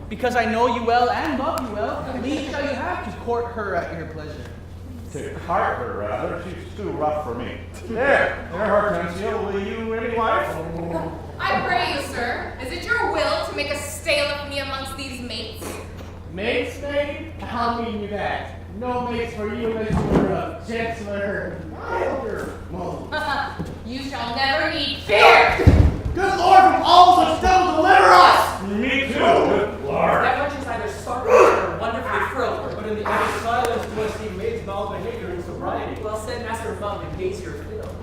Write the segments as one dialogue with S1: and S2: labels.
S1: Because I know you well and love you well, leave shall you have to court her at your pleasure.
S2: To cart her, rather. She's too rough for me. There, Hortensio, will you any wife?
S3: I pray you, sir, is it your will to make a stale of me amongst these mates? Mates, maid? I'll mean you that. No mates for you unless you were a gentler, milder mode.
S4: You shall never need fear!
S3: Good Lord, from all such devil deliver us!
S2: Me too, good Lord.
S5: That much is either startled or wonderfully thrilled.
S6: But in the utter silence, do I see maid's malbehavior and sobriety?
S5: Well said, Master Funk, and pays your fiddle.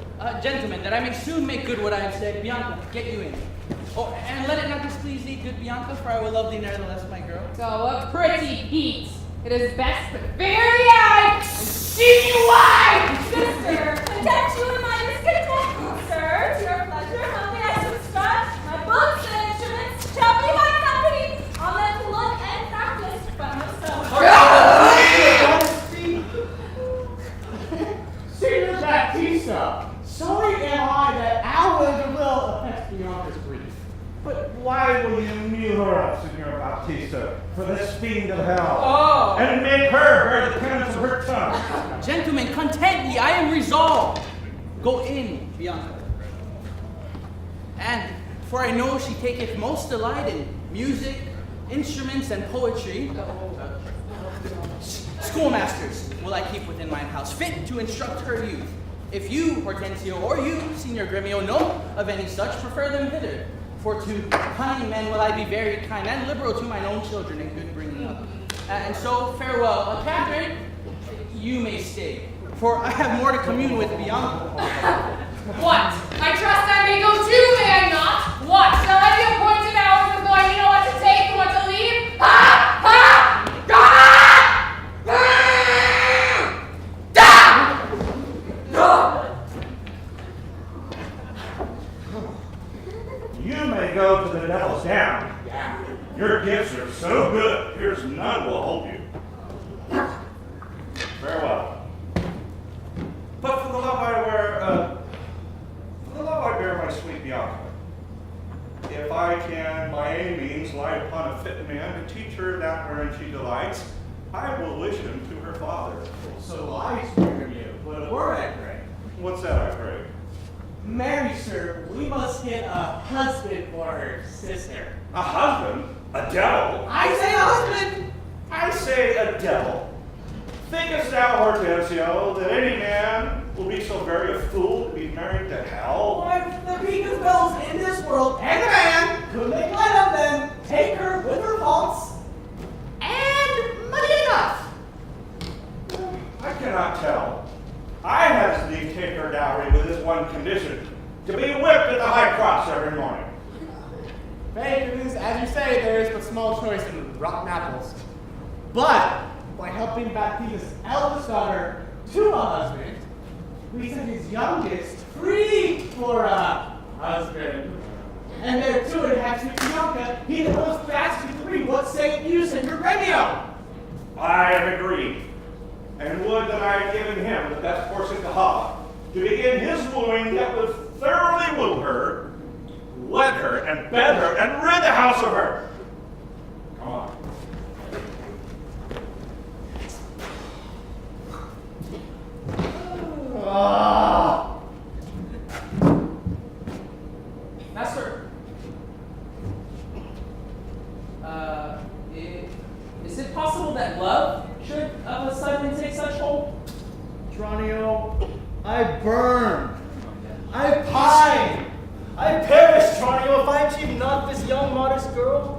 S1: Gentlemen, that I may soon make good what I have said, Bianca, get you in. Oh, and let it not displease thee, good Bianca, for I will love thee nevertheless, my girl.
S4: So a pretty heat. It is best but very I see you why! Sister, content you in my discontent. Sir, to your pleasure, help me I subscribe. My books and instruments shall be my company. On them to look and practice, but myself.
S3: Senior Baptista, sorry am I that our will affects Bianca's grief.
S2: But why will you mute her up, Senor Baptista, for this fiend of hell?
S1: Oh.
S2: And make her bear the penance of her tongue?
S1: Gentlemen, content ye, I am resolved. Go in, Bianca. And, for I know she taketh most delight in music, instruments, and poetry, schoolmasters will I keep within mine house, fit to instruct her youth. If you, Hortensio, or you, Signor Gremio, know of any such, prefer them hither. For to cunning men will I be very kind and liberal to mine own children in good bringing up. And so, farewell. Catherine, you may stay, for I have more to commune with Bianca.
S4: What? I trust I may go too, may I not? What? Shall I be appointed hours of going, you know what to take and what to leave? Ha! Ha!
S2: You may go to the devil's down. Your gifts are so good, here's none will hold you. Farewell. But for the love I bear my sweet Bianca, if I can by any means light upon a fit man to teach her that wherein she delights, I will wish him to her father.
S3: So I speak of you, but a word I pray.
S2: What's that, I pray?
S3: Marry, sir, we must get a husband for her sister.
S2: A husband? A devil?
S3: I say a husband!
S2: I say a devil. Thinkest thou, Hortensio, that any man will be so very a fool to be married to hell?
S3: Why, the peak of bells in this world, and the man could make light of them, take her with her faults, and money enough.
S2: I cannot tell. I have thee take her dowry with this one condition, to be whipped at the high cross every morning.
S3: Faith is, as you say, there is but small choice in rotten apples. But by helping Baptista's eldest daughter to a husband, we set his youngest free for a husband. And there too it has to be Bianca, he that holds fast to three. What say you, Senor Gremio?
S2: I am agreed, and would that I had given him the best horse in Cahaba, to begin his wooing that would thoroughly woo her, wed her, and bed her, and rid the house of her. Come on.
S5: Master, is it possible that love should of a sudden take such hold?
S3: Tranio, I burn. I pine. I perish, Tranio, if I achieve not this young modest girl.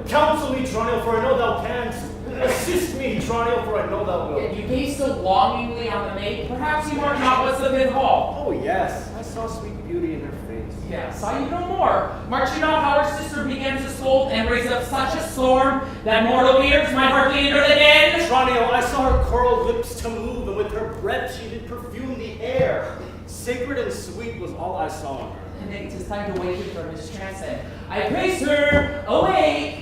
S3: Counsel me, Tranio, for I know thou canst. Assist me, Tranio, for I know thou wilt.
S5: Yet you gaze so longingly on the maid, perhaps you mark not what's within hall.
S3: Oh, yes. I saw sweet beauty in her face.
S5: Yeah, saw you no more. Mark you not how our sister began to scold and raise up such a storm that mortal ears might hardly enter the den?
S3: Tranio, I saw her coral lips to move, and with her breath she did perfume the air. Sacred and sweet was all I saw in her.
S5: And it is time to waken from his trance. I praise her, awake!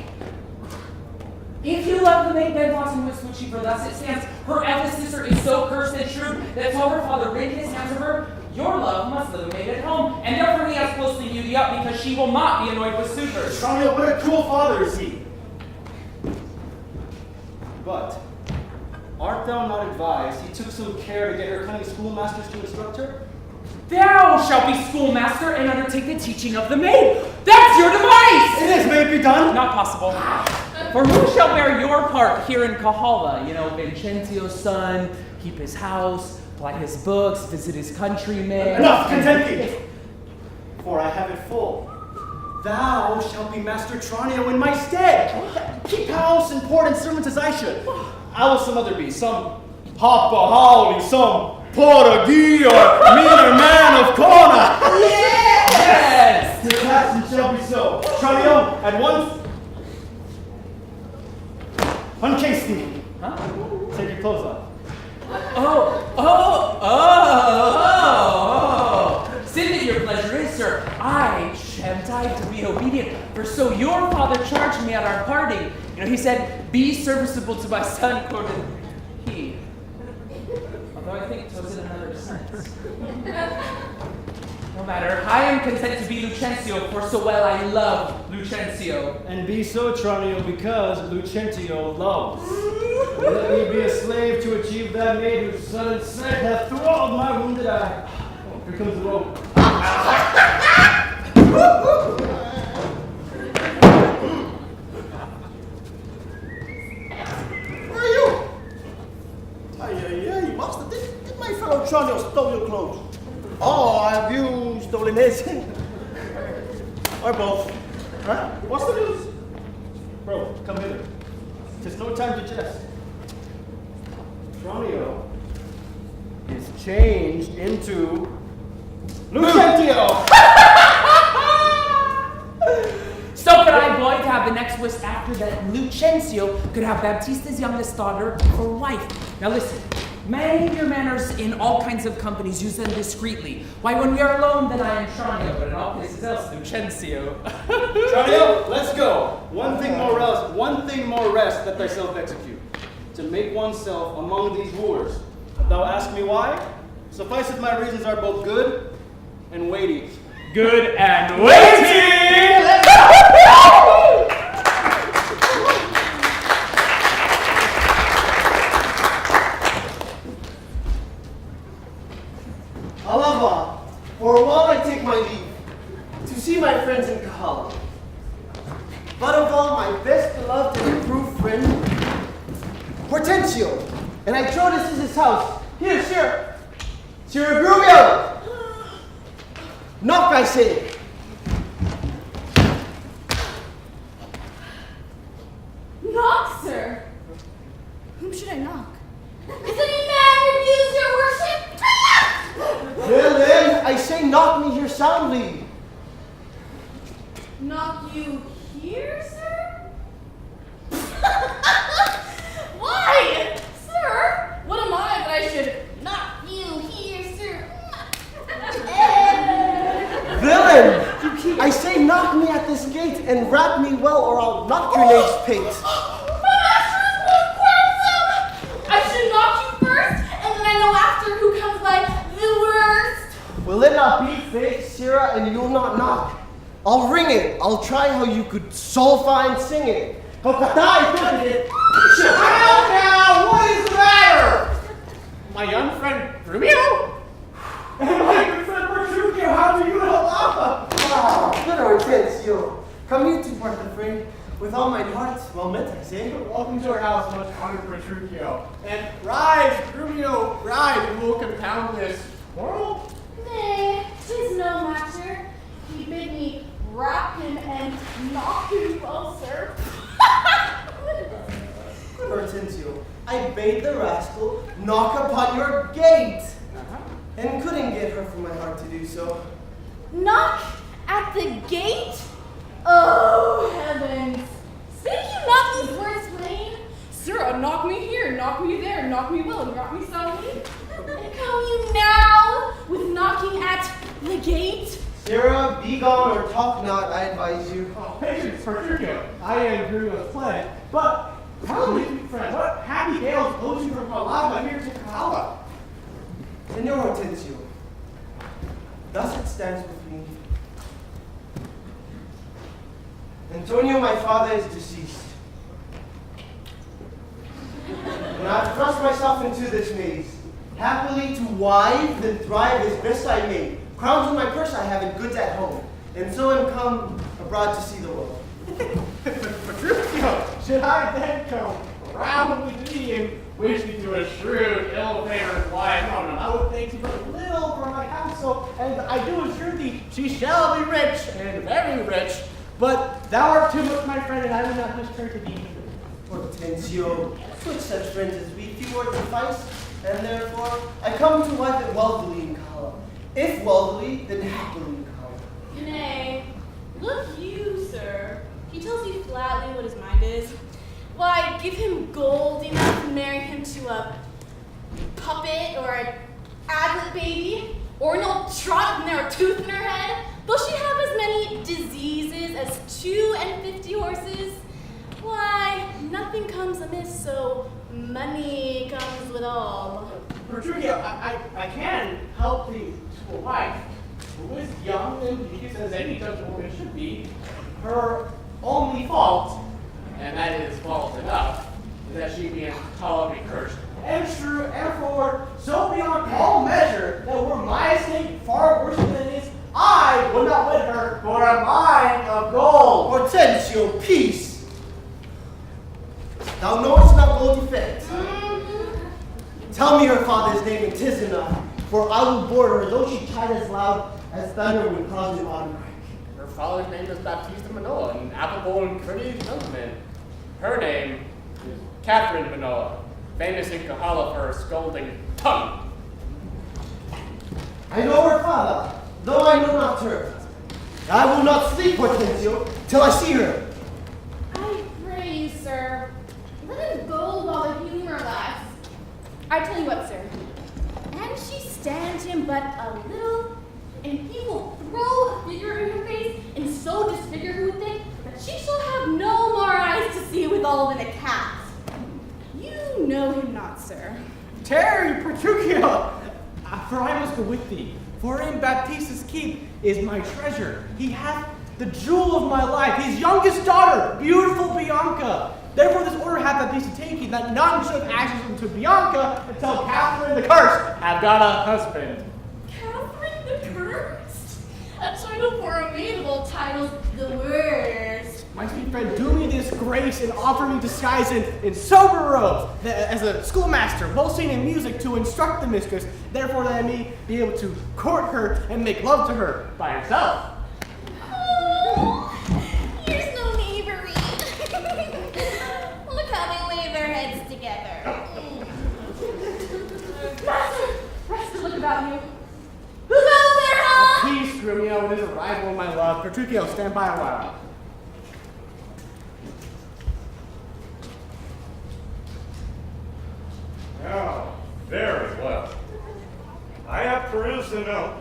S5: If you love the maid, then Foxen would switch you, for thus it stands. Her eldest sister is so cursed and shrewd that till her father rid his hands of her, your love must live a maid at home, and therefore he has closely viewed thee up, because she will not be annoyed with suitors.
S3: Tranio, what a cruel father is he! But art thou not advised he took some care to get her cunning schoolmasters to instruct her?
S5: Thou shalt be schoolmaster and undertake the teaching of the maid. That's your device!
S3: It is, may it be done?
S5: Not possible. For who shall bear your part here in Kahala? You know, Vincenzio's son, keep his house, buy his books, visit his countrymen.
S6: Enough, content thee! For I have it full. Thou shalt be Master Tranio in my stead. Keep house and port and servants as I should. I will some other be, some Papa Howley, some Portuguese or meaner man of Kona.
S5: Yes!
S6: Your passion shall be so. Tranio, at once uncase thee.
S5: Huh?
S6: Take your clothes off.
S5: Sin that your pleasure is, sir. I am tied to be obedient, for so your father charged me at our parting. You know, he said, be serviceable to my son, quoted he. Although I think it was in another sense. No matter, I am content to be Lucentio, for so well I love Lucentio.
S6: And be so, Tranio, because Lucentio loves. Let me be a slave to achieve that maid whose sudden sight hath thralled my wounded eye. Oh, here comes the rope.
S7: Where are you? Ay, master, did my fellow Tranio stole your clothes? Oh, have you stolen his? Or both? Huh? What's the news?
S6: Bro, come hither. Tis no time to jest. Tranio is changed into Lucentio!
S5: So could I, boy, to have the next wish after that Lucentio could have Baptista's youngest daughter for wife. Now listen, mind your manners in all kinds of companies, use them discreetly. Why, when we are alone, then I am Tranio, but in all places else, Lucentio.
S6: Tranio, let's go. One thing more rest that thyself execute. To make oneself among these wooers. Thou ask me why? Suffice it, my reasons are both good and weighty.
S3: Good and weighty! Let's
S7: Alava, for a while I take my leave to see my friends in Kahala. But of all, my best beloved and approved friend, Hortensio. And I trow this is his house. Here, sir. Sir Grubio! Knock, I say.
S4: Knock, sir. Whom should I knock? Is any man refuse your worship?
S7: Well then, I say knock me here soundly.
S4: Knock you here, sir? Why? Sir, what am I that I should knock you here, sir?
S7: Villain! I say knock me at this gate and rap me well or I'll knock your name's pate.
S4: My master is more quarrelsome! I should knock you first, and then I know after who comes by the worst.
S7: Will it not be fake, Syrah, and you'll not knock? I'll ring it. I'll try how you could soul fine sing it.
S3: now, what is the matter? My young friend Grumio? And my good friend Bertruccio, how do you help?
S7: Good Hortensio. Come you two part the friend. With all my heart, well met, I say.
S3: Welcome to our house, much honored Bertruccio. And rise, Grumio, rise, and we'll compound this quarrel.
S4: Nay, 'tis no matter. He bid me rap him and knock him well, sir.
S7: Good Hortensio. I bade the rascal knock upon your gate. And couldn't get her from my heart to do so.
S4: Knock at the gate? Oh, heavens. Speak you not these words plain? Sir, knock me here, knock me there, knock me well, knock me soundly. And come you now with knocking at the gate?
S7: Syrah, be gone or talk not, I advise you.
S3: Oh, patience, Bertruccio. I am Grumio's pledge, but tell me, friend, what happy gales blows you from Malava here to Kahala?
S7: Senor Hortensio, thus it stands with me. Antonio, my father, is deceased. And I've thrust myself into this maze, happily to wive and thrive as best I may. Crowns in my purse I have and goods at home, and so am come abroad to see the world.
S3: Bertruccio, should I then come roundly to thee and wish thee to a shrewd, ill-favored wife? No, I would thank thee but little for my counsel, and I do assure thee she shall be rich, and very rich. But thou art too much my friend, and I will not just turn to thee.
S7: Hortensio, with such friends as we, few words suffice, and therefore I come to wife it wealthily in Kala. If wealthily, then happily in Kala.
S4: Nay, look you, sir. He tells you flatly what his mind is. Why, give him gold enough to marry him to a puppet or an aglet baby, or an old trot with narrow tooth in her head. Will she have as many diseases as 52 horses? Why, nothing comes amiss, so money comes with all.
S3: Petruchio, I can help thee to a wife who is young and beauteous as any gentlewoman should be. Her only fault, and that is fault enough, is that she be intolerably cursed and true and forward, so beyond all measure that were my estate far worse than it is, I would not wed her for a mine of gold.
S7: Hortensio, peace! Thou knowest not gold defect. Tell me her father's name, and 'tis enough, for I will board her, though she chide as loud as thunder when caused an automatic.
S3: Her father's name is Baptista Manoa, an apple-born courteous gentleman. Her name is Catherine Manoa, famous in Kahala for her scolding tongue.
S7: I know her father, though I know not her. I will not sleep, Hortensio, till I see her.
S4: I pray you, sir, let him go while the humor lasts. I tell you what, sir, and she stands him but a little, and he will throw a figure in her face, and so disfigure her with it, that she shall have no more eyes to see withal than a cat. You know him not, sir.
S3: Tarry, Petruchio, for I must go with thee. For in Baptista's keep is my treasure. He hath the jewel of my life, his youngest daughter, beautiful Bianca. Therefore this order hath Baptista taken, that none should have access unto Bianca until Catherine the Cursed have got a husband.
S4: Catherine the Cursed? A title for a maidable title's the worst.
S3: My sweet friend, do me this grace and offer me disguise in sober robes as a schoolmaster, both singing and music to instruct the mistress, therefore that I may be able to court her and make love to her by herself.
S4: Oh, here's no knavery. Look how they lay their heads together. Master, look about you. Who's out there, huh?
S3: Peace, Grumio, it is a rival of my love. Petruchio, stand by a while.
S2: Oh, very well. I have perused the note.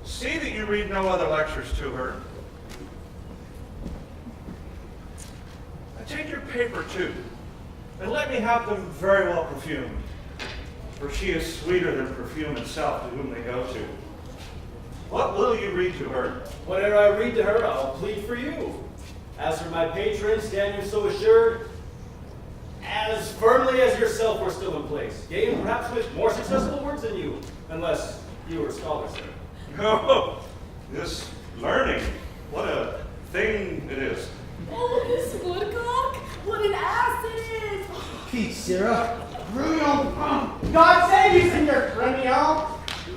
S2: See that you read no other lectures to her. Now take your paper too, and let me have them very well perfumed, for she is sweeter than perfume itself to whom they go to. What will you read to her?
S6: Whatever I read to her, I'll plead for you. As for my patron, stand you so assured, as firmly as yourself were still in place, yea, and perhaps with more successful words than you, unless you were a scholar, sir.
S2: Oh, this learning, what a thing it is.
S4: Oh, this woodcock! What an ass it is!
S7: Peace, Sarah.
S3: Grumio, God save you, Senor Grumio.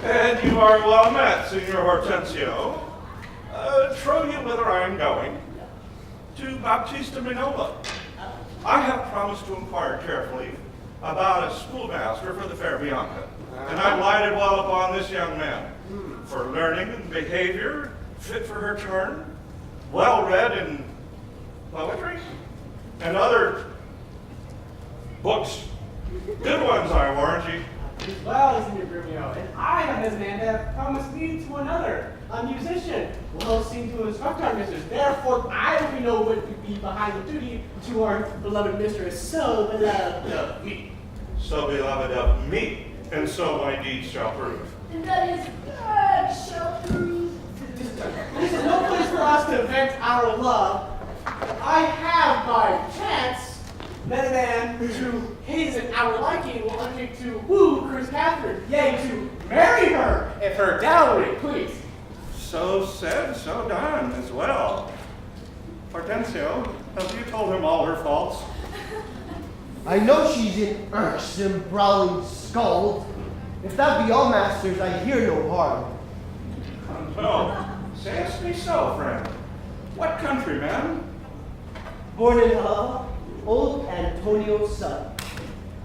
S2: And you are well met, Signor Hortensio. Trow you whither I am going? To Baptista Minola. I have promised to inquire carefully about a schoolmaster for the fair Bianca, and I lighted well upon this young man, for learning and behavior, fit for her turn, well read in poetry, and other books. Good ones, I warrant ye.
S3: As well as Senor Grumio, and I, as man, have promised me to another, a musician, well seen to instruct our mistress. Therefore, I will know what would be behind the duty to our beloved mistress, so beloved of me.
S2: So beloved of me, and so my deeds shall prove.
S4: And that is God shall prove.
S3: This is no place for us to vent our love. I have by chance met a man who his and our liking will undertake to woo Chris Catherine, yea, to marry her if her dowry please.
S2: So said, so done as well. Hortensio, Have you told him all her faults?
S7: I know she's an irksome, brawling scold. If that be all, masters, I hear no harm.
S2: No, sayest me so, friend. What countryman?
S7: Born in Java, old Antonio's son.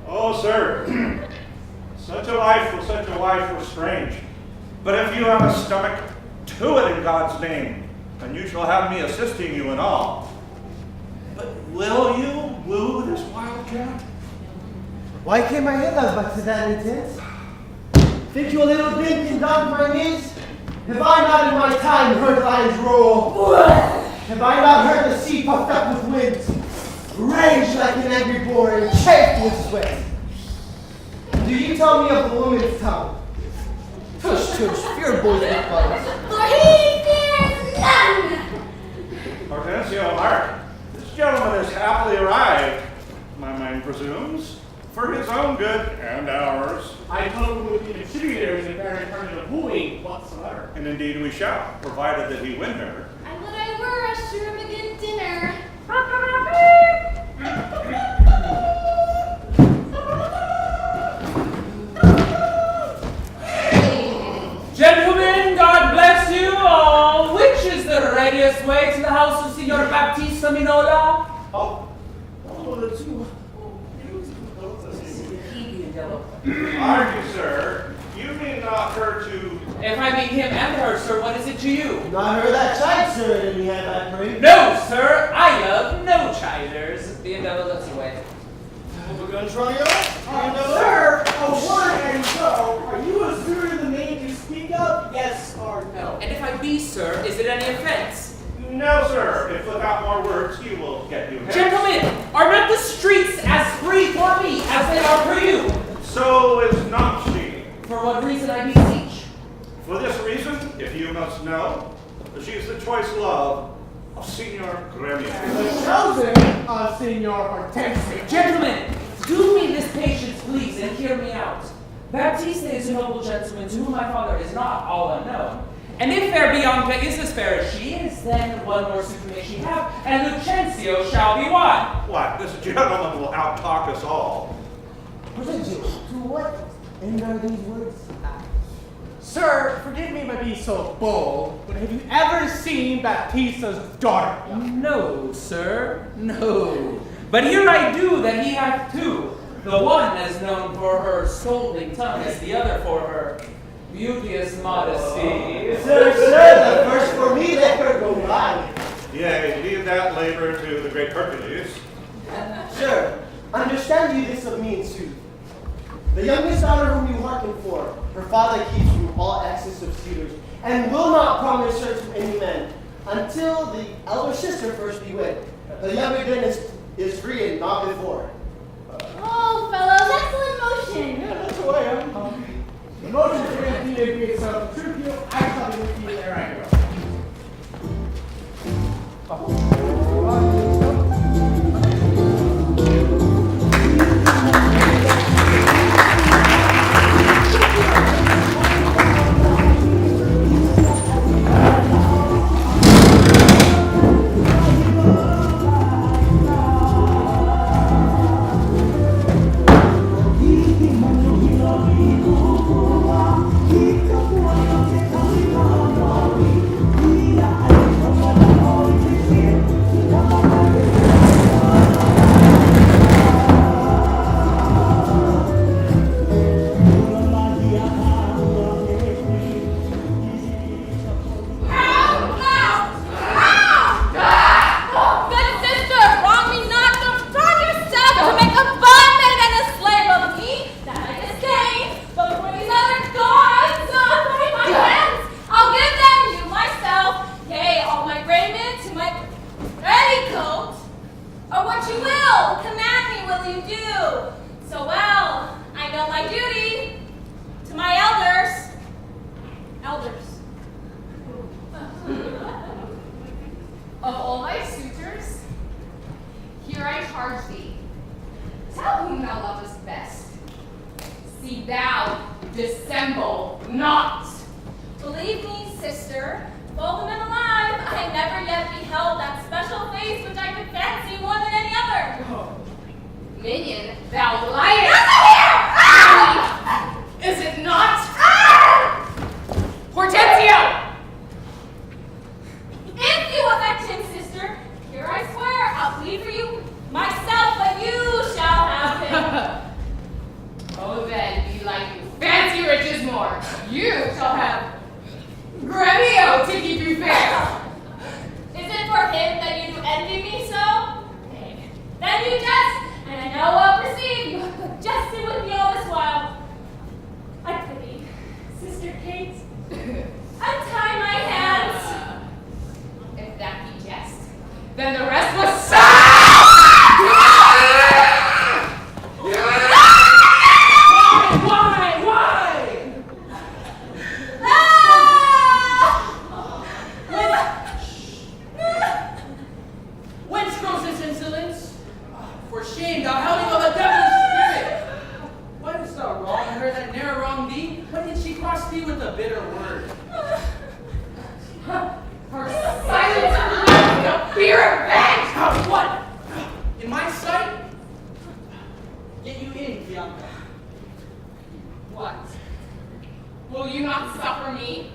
S2: Oh, sir, such a life for such a wife were strange. But if you have a stomach, to it in God's name, and you shall have me assisting you in all. But will you woo this wildcat?
S7: Why can't my head up back to that intent? Think you a little bit can dog my knees? Have I not in my time heard lions roar? Have I not heard the sea puffed up with winds? Rage like an angry boar and chafed with sweat. Do you tell me of a woman's tongue? Tush, tush, fear boys and bugs.
S4: For he fears none.
S2: Hortensio, mark, this gentleman is happily arrived, my mind presumes, for his own good and ours.
S3: I hope we would be contributors in very permanent wooing whatsoever.
S2: And indeed we shall, provided that he win her.
S4: I would I were a sure of a good dinner.
S5: Gentlemen, God bless you all. Which is the readiest way to the house of Signor Baptista Minola?
S2: Argue, sir, you mean not her to...
S5: If I mean him and her, sir, what is it to you?
S7: Not heard that side, sir, did we have that pray?
S5: No, sir, I love no chiders. The endeavor looks away.
S7: We're going to try
S3: Sir, a word and so. Are you a Zuru the name you speak of? Yes or no?
S5: And if I be, sir, is it any offense?
S2: No, sir, if without more words you will get you hence.
S5: Gentlemen, are not the streets as free for me as they are for you?
S2: So is not she.
S5: For what reason I beseech?
S2: For this reason, if you must know, she is the choice love of Signor Gremio.
S3: The chosen of Signor Hortensio.
S5: Gentlemen, do me this patience, please, and hear me out. Baptista is a noble gentleman to whom my father is not all unknown. And if fair Bianca is as fair as she is, then one more suitor may she have, and Lucentio shall be won.
S2: What, this gentleman will out-talk us all.
S7: Hortensio, to what end are these words?
S3: Sir, forgive me if I be so bold, but have you ever seen Baptista's daughter?
S5: No, sir, no. But here I do that he hath two. The one is known for her scolding tongue, as the other for her beauteous modesty.
S7: Sir, the first for me, let her go by.
S2: Yea, leave that labor to the great Hercules.
S7: Sir, understand you this of me in sooth. The youngest daughter whom you hearken for, her father keeps from all access of suitors, and will not promise her to any man, until the elder sister first be wed. The younger then is free and not before.
S4: Oh, fellows, excellent motion.
S3: Yeah, that's who I am. The motion for Anthony agrees, so Trupio, I shall be with you there I go.
S4: dissemble not. Believe me, sister, both men alive, I never yet beheld that special face which I could fancy Minion, thou liar! Is it not? Hortensio! If you affect him, sister, here I swear I'll plead for you myself, but you shall have him. Oh, then, be like you fancy riches more. You shall have Gremio to keep you fair. Is it for him that you do envy me so? Nay, then you jest, and I know well perceive you have but jested with me all this while. I pity, Sister Kate. Untie my hands. If that be jest, then the rest was
S1: For shame, thou howling of a devil's spirit! What is thou wrong in her that ne'er wronged thee? When did she cross thee with a bitter word?
S4: her silence no fear revenge!
S1: What? In my sight? Get you in, Bianca.
S4: What? Will you not suffer me?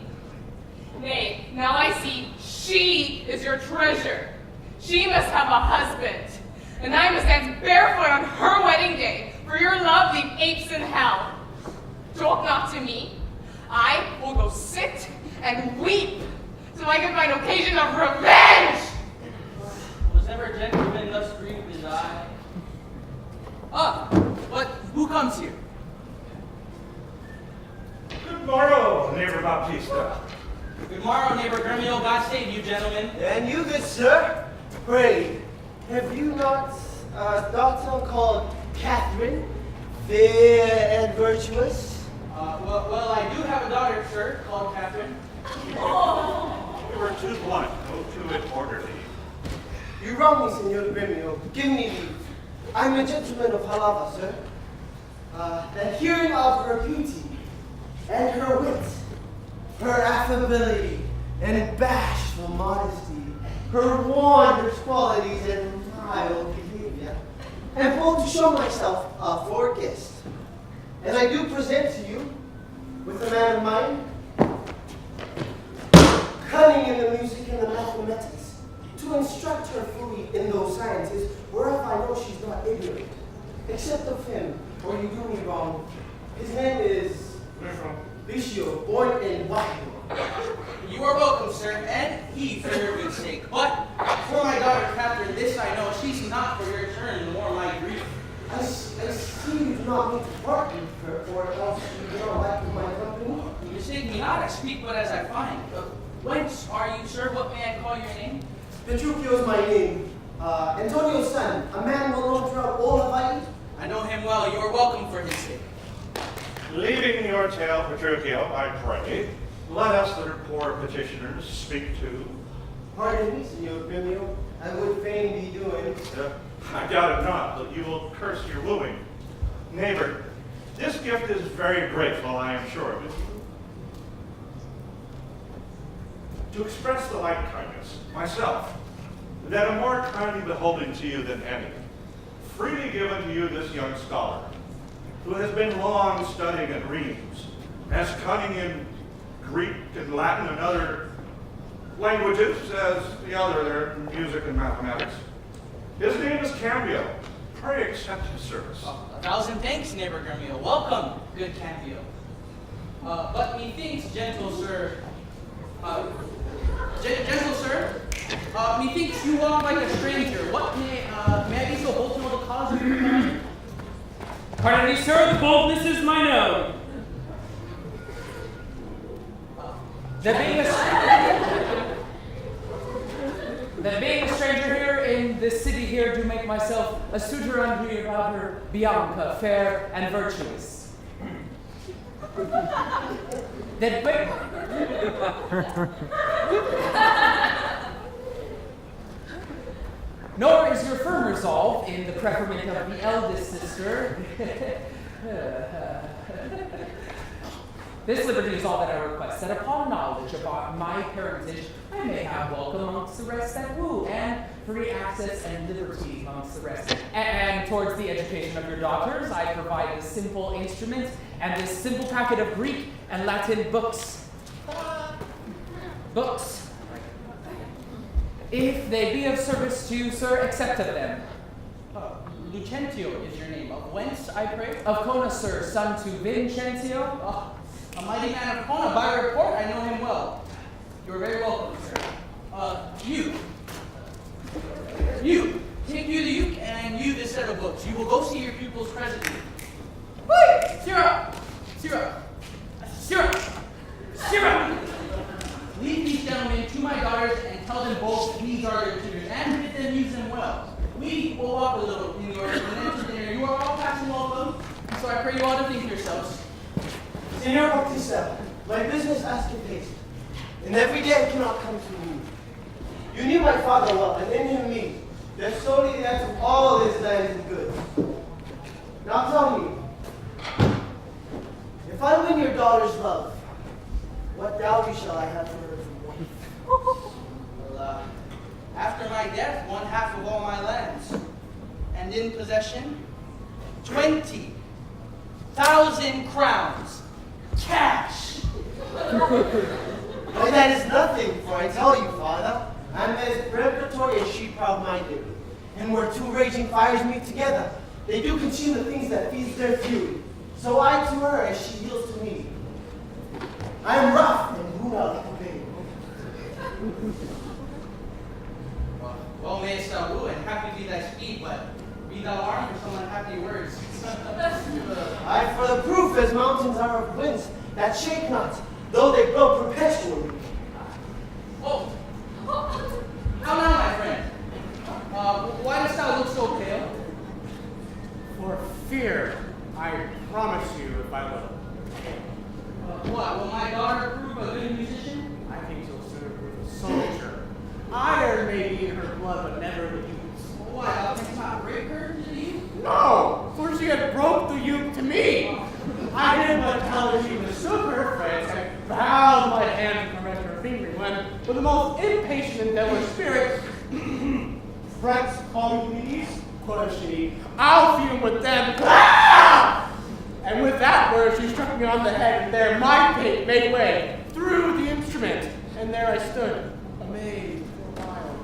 S4: Nay, now I see she is your treasure. She must have a husband. And I must dance barefoot on her wedding day, for your love leave apes in hell. Talk not to me. I will go sit and weep till I can find occasion of revenge.
S1: Was ever gentleman thus grieved as I? But who comes here?
S2: Good morrow, neighbor Baptista.
S1: Good morrow, neighbor Gremio. God save you, gentlemen.
S7: And you, good sir, pray, have you not a daughter called Catherine, fair and virtuous?
S1: Well, I do have a daughter, sir, called Catherine.
S2: We were too blunt. Go to it orderly.
S7: You wrong me, Senor Gremio. Give me leave. I'm a gentleman of Halava, sir. That hearing of her beauty and her wit, her affability and bashful modesty, her wondrous qualities and mild behavior, and bold to show myself a floor guest. And I do present to you, with a man of mine, cunning in the music and the mathematics, to instruct her fully in those sciences, whereof I know she's not ignorant, except of him, or you do me wrong. His name is Bicio, born in Wahio.
S1: You are welcome, sir, and he for your good sake. But for my daughter Catherine, this I know, she's not for your turn, nor my grief.
S7: I see you do not mean to part with her, or else you do not like my company.
S1: You mistake me not, I speak but as I find. Whence are you, sir? What may I call your name?
S7: Petruchio is my name. Antonio's son, a man well known throughout all of Hawaii.
S1: I know him well. You are welcome for his sake.
S2: Leaving your tale, Petruchio, I pray, let us, the poor petitioners, speak to.
S7: Pardon me, Senor Gremio. I would fain be doing.
S2: I doubt it not, that you will curse your wooing. Neighbor, this gift is very grateful, I am sure of it. To express the like kindness, myself, that am more kindly beholden to you than any, freely given to you this young scholar, who has been long studying at Reims, as cunning in Greek and Latin and other languages as the other there, music and mathematics. His name is Cambio. Pray accept his service.
S1: 1,000 thanks, neighbor Gremio. Welcome, good Cambio. But methinks, gentle sir, methinks you walk like a stranger. What may I be so bold to know the cause of your coming?
S5: Pardon me, sir, the boldness is mine own. That being a stranger here in this city here, do make myself a suitor unto your daughter Bianca, fair and virtuous. Nor is your firm resolve in the preferment of the eldest sister. This liberty is all that I request, that upon knowledge of my parentage, I may have welcome amongst the rest that woo, and free access and liberty amongst the rest. And towards the education of your daughters, I provide this simple instrument and this simple packet of Greek and Latin books. Books. If they be of service to you, sir, accept of them.
S1: Lucentio is your name. Of whence, I pray?
S5: Of Kona, sir, son to Vincentio.
S1: Oh, a mighty man of Kona. By report, I know him well. You're very welcome, sir. You, take you the uke and you this set of books. You will go see your pupils presently. Wait! Syrup! Lead these gentlemen to my daughters and tell them both these are their tutors and bid them use them well. We will walk a little in your and then to dinner. You are all passing welcome, so I pray you all to think yourselves.
S7: Senor Bautista, my business asks you haste, and every day I cannot come to you. You knew my father well, and in him me. There's solely the answer of all his lands and goods. Now tell me, if I win your daughter's love, what dowry shall I have for her as a wife?
S1: Well, after my death, 1/2 of all my lands, and in possession, 20,000 crowns, cash.
S7: Why, that is nothing, for I tell you, father, I'm as peremptory as she proud-minded. And where two raging fires meet together, they do consume the things that feeds their fury. So I to her as she yields to me. I am rough and who not obey.
S1: Well, mayest thou woo, and happy be thy speed, but be thou armed for some unhappy words.
S7: I for the proof as mountains are of winds that shake not, though they blow perpetually.
S1: Oh, how now, my friend? Why dost thou look so pale?
S3: For fear, I promise you, if I will.
S1: What, will my daughter prove a good musician?
S3: I think she'll serve with a soldier. Iron may be in her blood, but never the youth's.
S1: Why, thou canst not break her to the youth?
S3: No, for she had broke the yoke to me. I did but tell her she mistook her friends. I bowed my hand to caress her finger when, with the most impatient and devilish spirit, friends call me these, quoth she, I'll feed them with them. Ah! And with that word, she struck me on the head, and there my fate made way through the instrument. And there I stood, amazed for a while.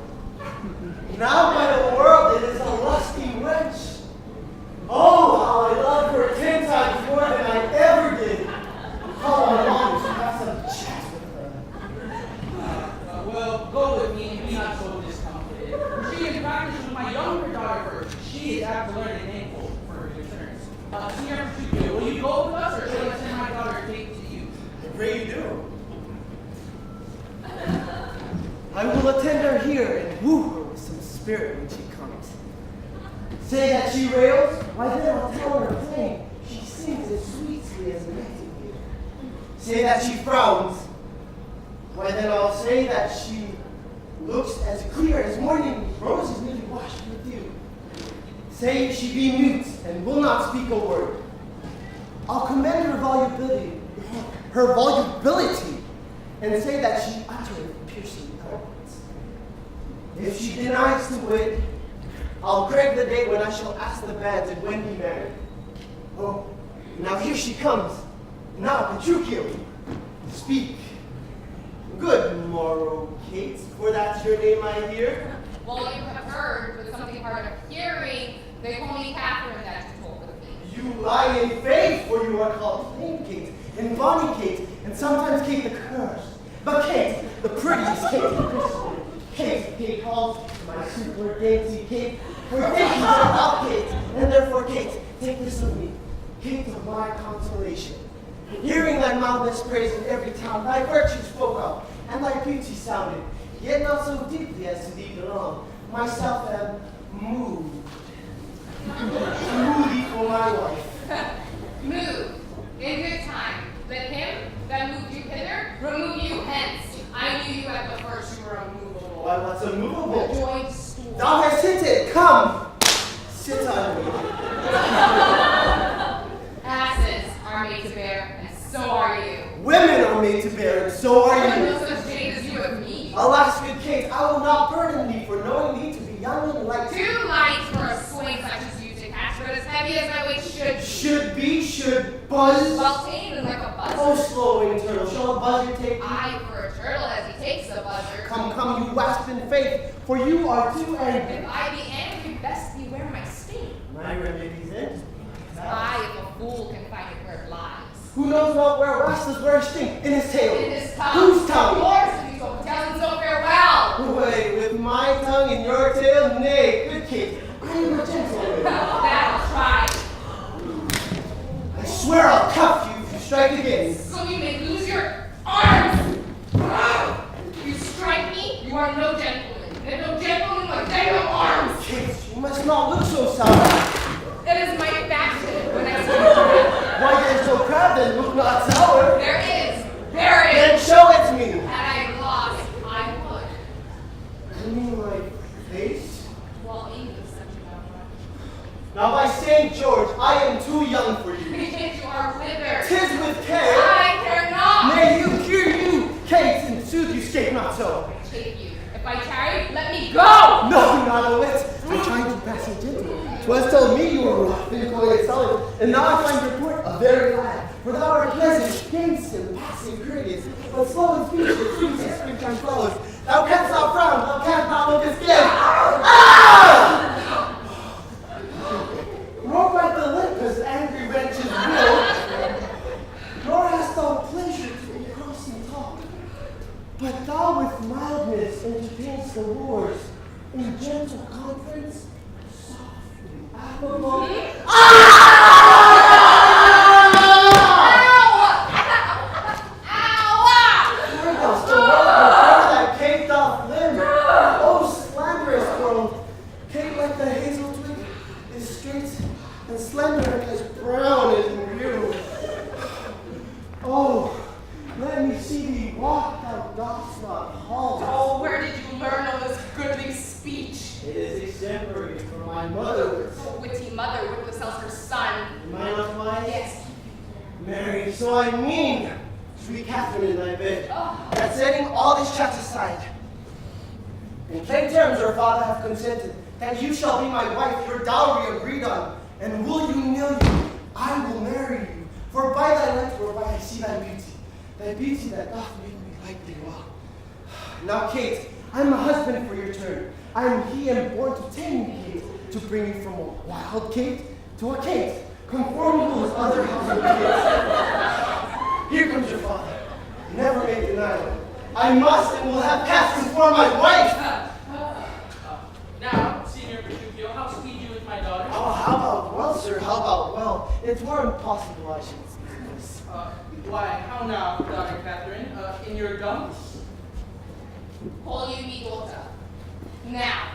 S7: Now by the world it is a lusty wench. Oh, how I love her 10 times more than I ever did. How I long to have some chat with her.
S1: Well, go with me and be not so discomfited. For she in practice with my younger daughter first. She is apt to learn and thankful for her concerns. Senior Petruchio, will you go with us, or shall I send my daughter Kate to you?
S7: I pray you do. I will attend her here and woo her with some spirit when she comes. Say that she rails, why then I'll tell her plain. She sings as sweetly as a nightingale. Say that she frowns, why then I'll say that she looks as clear as morning roses newly washed with dew. Say she be mute and will not speak a word. I'll commend her volubility, and say that she uttereth piercing eloquence. If she denies to wit, I'll crave the day when I shall ask the bands and when be married. Oh, now here she comes. Now, Petruchio, speak. Good morrow, Kate, for that's your name I hear.
S4: Well, you have heard, with something hard of hearing, they call me Catherine that you told with me.
S7: You lie in faith, for you are called Plain Kate, and Bonnie Kate, and sometimes Kate the Cursed. But Kate, the prettiest Kate in Christendom. Kate calls my super dainty Kate, for dainties are about Kate, and therefore Kate, take this of me, Kate of my consolation. Hearing thy mountainous praise in every town, thy virtue spoke of, and thy beauty sounded, yet not so deeply as to thee belong. Myself am moved. Woo thee for my wife.
S4: Move. In good time. Let him that moved you hither remove you hence. I knew you at the first you were unmovable.
S7: Why, what's immovable?
S4: The joint stool.
S7: Thou hast hinted, come! Sit on me.
S4: Asses are made to bear, and so are you.
S7: Women are made to bear, and so are
S4: I
S7: you.
S4: no such shame as you of me.
S7: Alas, good Kate, I will not burden thee for knowing thee to be young and light.
S4: Too light for a swing such as you to catch, but as heavy as my weight
S7: Should buzz.
S4: Well tamed and like a buzzer.
S7: Oh, slow-winged turtle, shall a buzzer take you?
S4: Aye, for a turtle as he takes a buzzer.
S7: Come, you wasp in faith, for you are too angry.
S4: If I be angry, best beware my sting.
S7: My remedy's in.
S4: Aye, if a fool can find it where it lies.
S7: Who knows not where rascals wear a sting in his tail?
S4: In his tongue.
S7: Whose tongue?
S4: Yours, if you so tell him so farewell.
S7: Wait, with my tongue in your tail? Nay, good Kate, I am a gentleman.
S4: That I'll try.
S7: I swear I'll cuff you if you strike again.
S4: So you may lose your arms. You strike me, you are no gentleman. And no gentleman like they no arms.
S7: Kate, you must not look so sour.
S4: It is my fashion when I see you.
S7: Why then so proud then look not sour?
S4: There is.
S7: Then show it to me.
S4: Had I lost, I would.
S7: You mean my face?
S4: Well, English such a
S7: Now by St. George, I am too young for you.
S4: Methinks you are withered.
S7: 'Tis with care.
S4: I care not.
S7: May you cure you, Kate, and sooth you scape not so.
S4: I take you. If I tarry, let me go.
S7: No, not a whit. I tried to pass it gently. 'Twas told me you were rough and coy and solid, and now I find report a very lad. For thou art pleasant, gamesome, passing courteous, but slow in speech, and sweet as springtime flowers. Thou canst not frown, thou canst not look askance. Ah! Nor bite the lip as angry wrenches will, nor hast thou pleasure to engrossing talk. But thou with mildness entertainst the wars, in gentle conference, softly affable. Where dost thou walk that Kate doth limb? Oh, slanderous world! Kate like the hazel twig is straight and slender and as brown as you. Oh, let me see thee walk, thou dost not halt.
S4: Oh, where did you learn all this goodly speech?
S7: It is exemplary for my mother.
S4: A witty mother witless sells her son.
S7: Am I not wise?
S4: Yes.
S7: Mary, so I mean, sweet Catherine in thy bed, that setting all these chats aside, in plain terms your father hath consented that you shall be my wife, your dowry agreed on, and will you kneel you, I will marry you, for by thy light whereby I see thy beauty that doth make me like thee well. Now, Kate, I am a husband for your turn. I am he and born to tame you, Kate, to bring you from a wild Kate to a Kate, conformable with other housing Kates. Here comes your father. Never make denial. I must and will have Catherine for my wife.
S1: Now, Senior Petruchio, how speed you with my daughter?
S7: Oh, how about well, sir? How about well? It were impossible I should speak this.
S1: Why, how now, daughter Catherine? In your gums?
S4: Holy me, daughter. Now,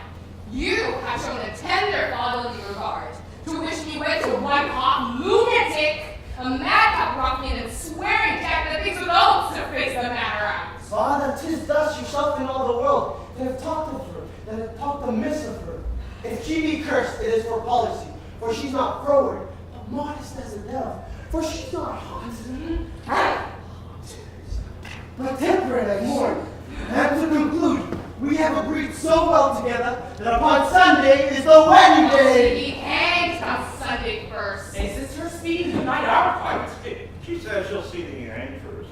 S4: you have shown a tender fatherly regard to wish me wed to a white-hot lunatic, a madcap ruffian, and swearing jack that thinks with oaths to face the matter out.
S7: Father, 'tis thus yourself in all the world that have talked of her, that have talked amiss of her. If she be cursed, it is for policy, for she's not froward, but modest as a dove, for she's not hot, but temperate as morn. And to conclude, we have agreed so well together that upon Sunday is the wedding day.
S4: He hangs on Sunday first.
S5: Is this her speed to night our fight?
S2: She says she'll see the end first.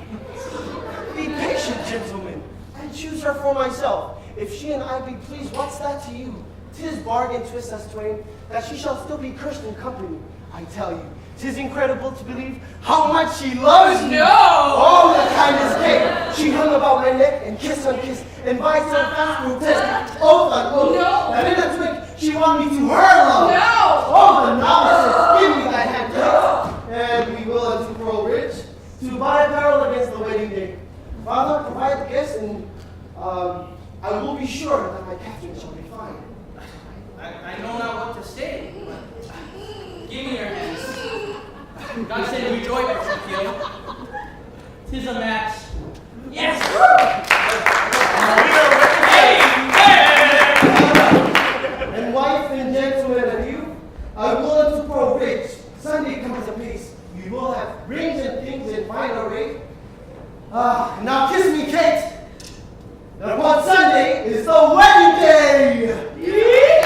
S7: Be patient, gentlemen. I choose her for myself. If she and I be pleased, what's that to you? 'Tis bargain twist us twain, that she shall still be cursed in company. I tell you, 'tis incredible to believe how much she loves me.
S4: No!
S7: Oh, the kindest cake! She hung about my neck and kiss on kiss, and by so fast protested oath on oath,
S4: No!
S7: that in a twinkling she wanted me to her love.
S4: No!
S7: Oh, the novices, give me that hand, and we will unto Pearl Ridge to buy apparel against the wedding day. Father, provide the gifts, and I will be sure that my Catherine shall be fine.
S1: I know not what to say. Give me your hands. God send you joy, Petruchio. 'Tis a match. Yes!
S7: And wife and gentlemen of you, I will unto Pearl Ridge. Sunday comes apace. We will have rings and things in fine array. Now kiss me, Kate. That upon Sunday is the wedding day.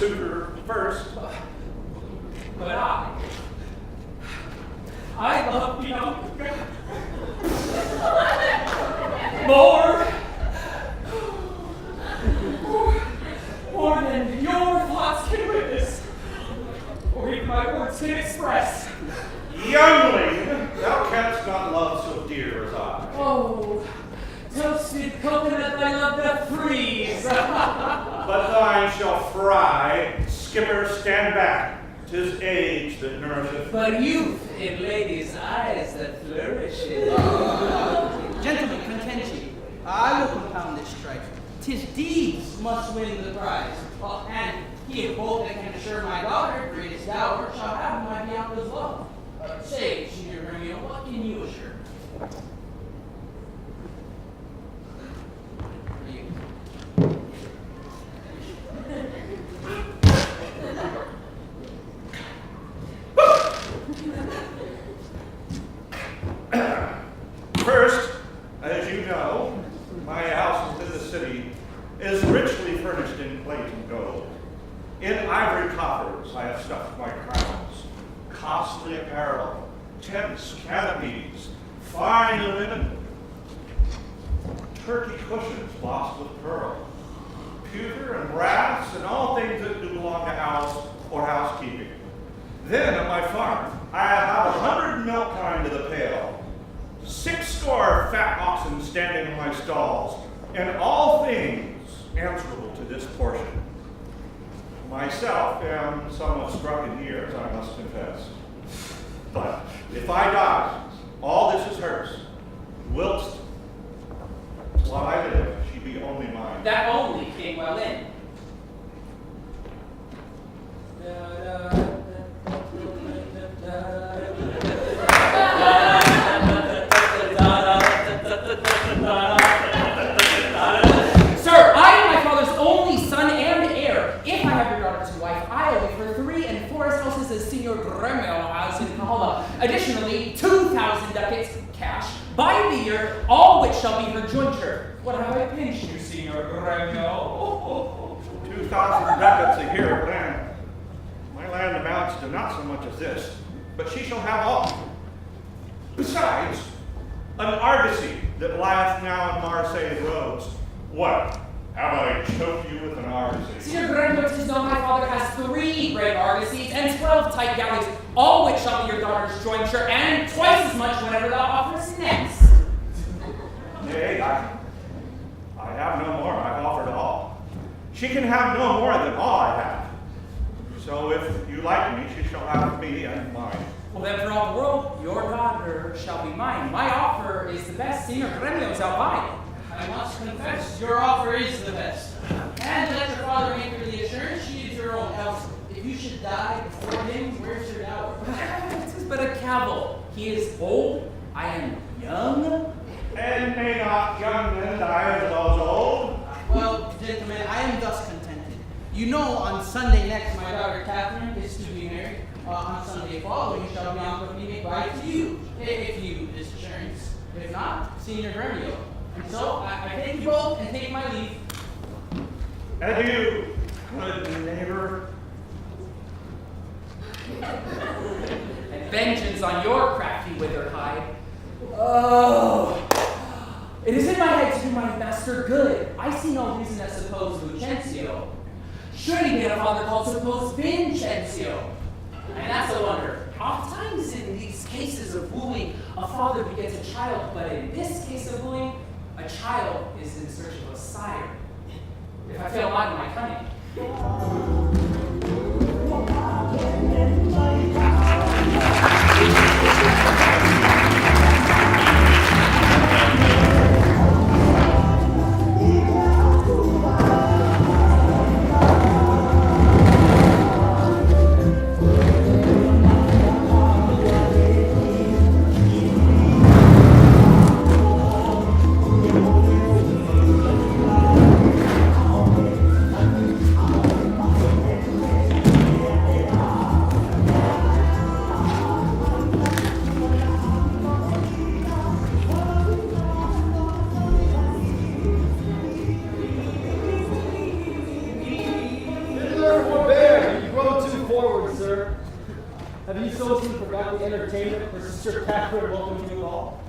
S2: suitor first.
S5: But I love Bianca more than your thoughts can witness, or even my words can express.
S2: Youngling, thou canst not love so dear as I.
S5: Oh, toasted coconut I love to freeze.
S2: But thine shall fry. Skipper, stand back. 'Tis age that nourisheth.
S5: But youth in ladies' eyes that flourishes.
S1: Gentlemen, content ye. I will compound this strife. 'Tis deeds must win the prize. And he of both that can assure my daughter, greatest dower, shall have my Bianca's love. Say, Senior Romeo, what can you assure?
S2: First, as you know, my house within the city is richly furnished in plate and gold. In ivory coffers I have stuffed my crowns, costly apparel, tents, canopies, fine linen, turkey cushions bossed with pearl, pewter and brass, and all things that do belong to house or housekeeping. Then at my farm I have 100 milk kine to the pail, 60 fat oxen standing in my stalls, and all things answerable to this portion. Myself am somewhat struck in years, I must confess. But if I die, all this is hers. Whilst while I live, she be only mine.
S5: That only came well in. Sir, I am my father's only son and heir. If I have your daughter to wife, I owe you for 3 and 4 houses as Signor Gremio has in Kahala. Additionally, 2,000 ducats cash by the year, all which shall be her jointure. What have I pinched you, Signor Gremio?
S2: 2,000 ducats a year of land. My land amounts to not so much as this, but she shall have all. Besides, an argosy that lieth now in Marseille roads. What? Have I choked you with an argosy?
S5: Signor Gremio, 'tis known my father has 3 great argosies and 12 tight galleys, all which shall be your daughter's jointure, and twice as much whenever thou offerest next.
S2: Nay, I have no more. I've offered all. She can have no more than all I have. So if you like me, she shall have me and mine.
S5: Well, then for all the world, your daughter shall be mine. My offer is the best Signor Gremio's outbide.
S1: I must confess, your offer is the best. And let your father make her the assurance she is your own. Else, if you should die before him, where's your dower?
S5: This is but a cavil. He is old, I am young.
S2: And may not young men die as those old?
S1: Well, gentlemen, I am thus contented. You know, on Sunday next, my daughter Catherine is to be married. On Sunday following, shall Bianca be made bride to you, if you this assurance. If not, Senior Gremio. And so, I thank you both and take my leave.
S2: Adieu, good neighbor.
S5: And vengeance on your crafty wither hide. Oh, it is in my head to do my master good. I see no reason to suppose Lucentio. Should he be a father called suppose Vincencio? And that's a wonder. Oftentimes in these cases of wooing, a father begets a child, but in this case of wooing, a child is in search of a sire. If I fail not in my cunning.
S6: Have you so soon forgot the entertainment for Sister Catherine welcoming you all?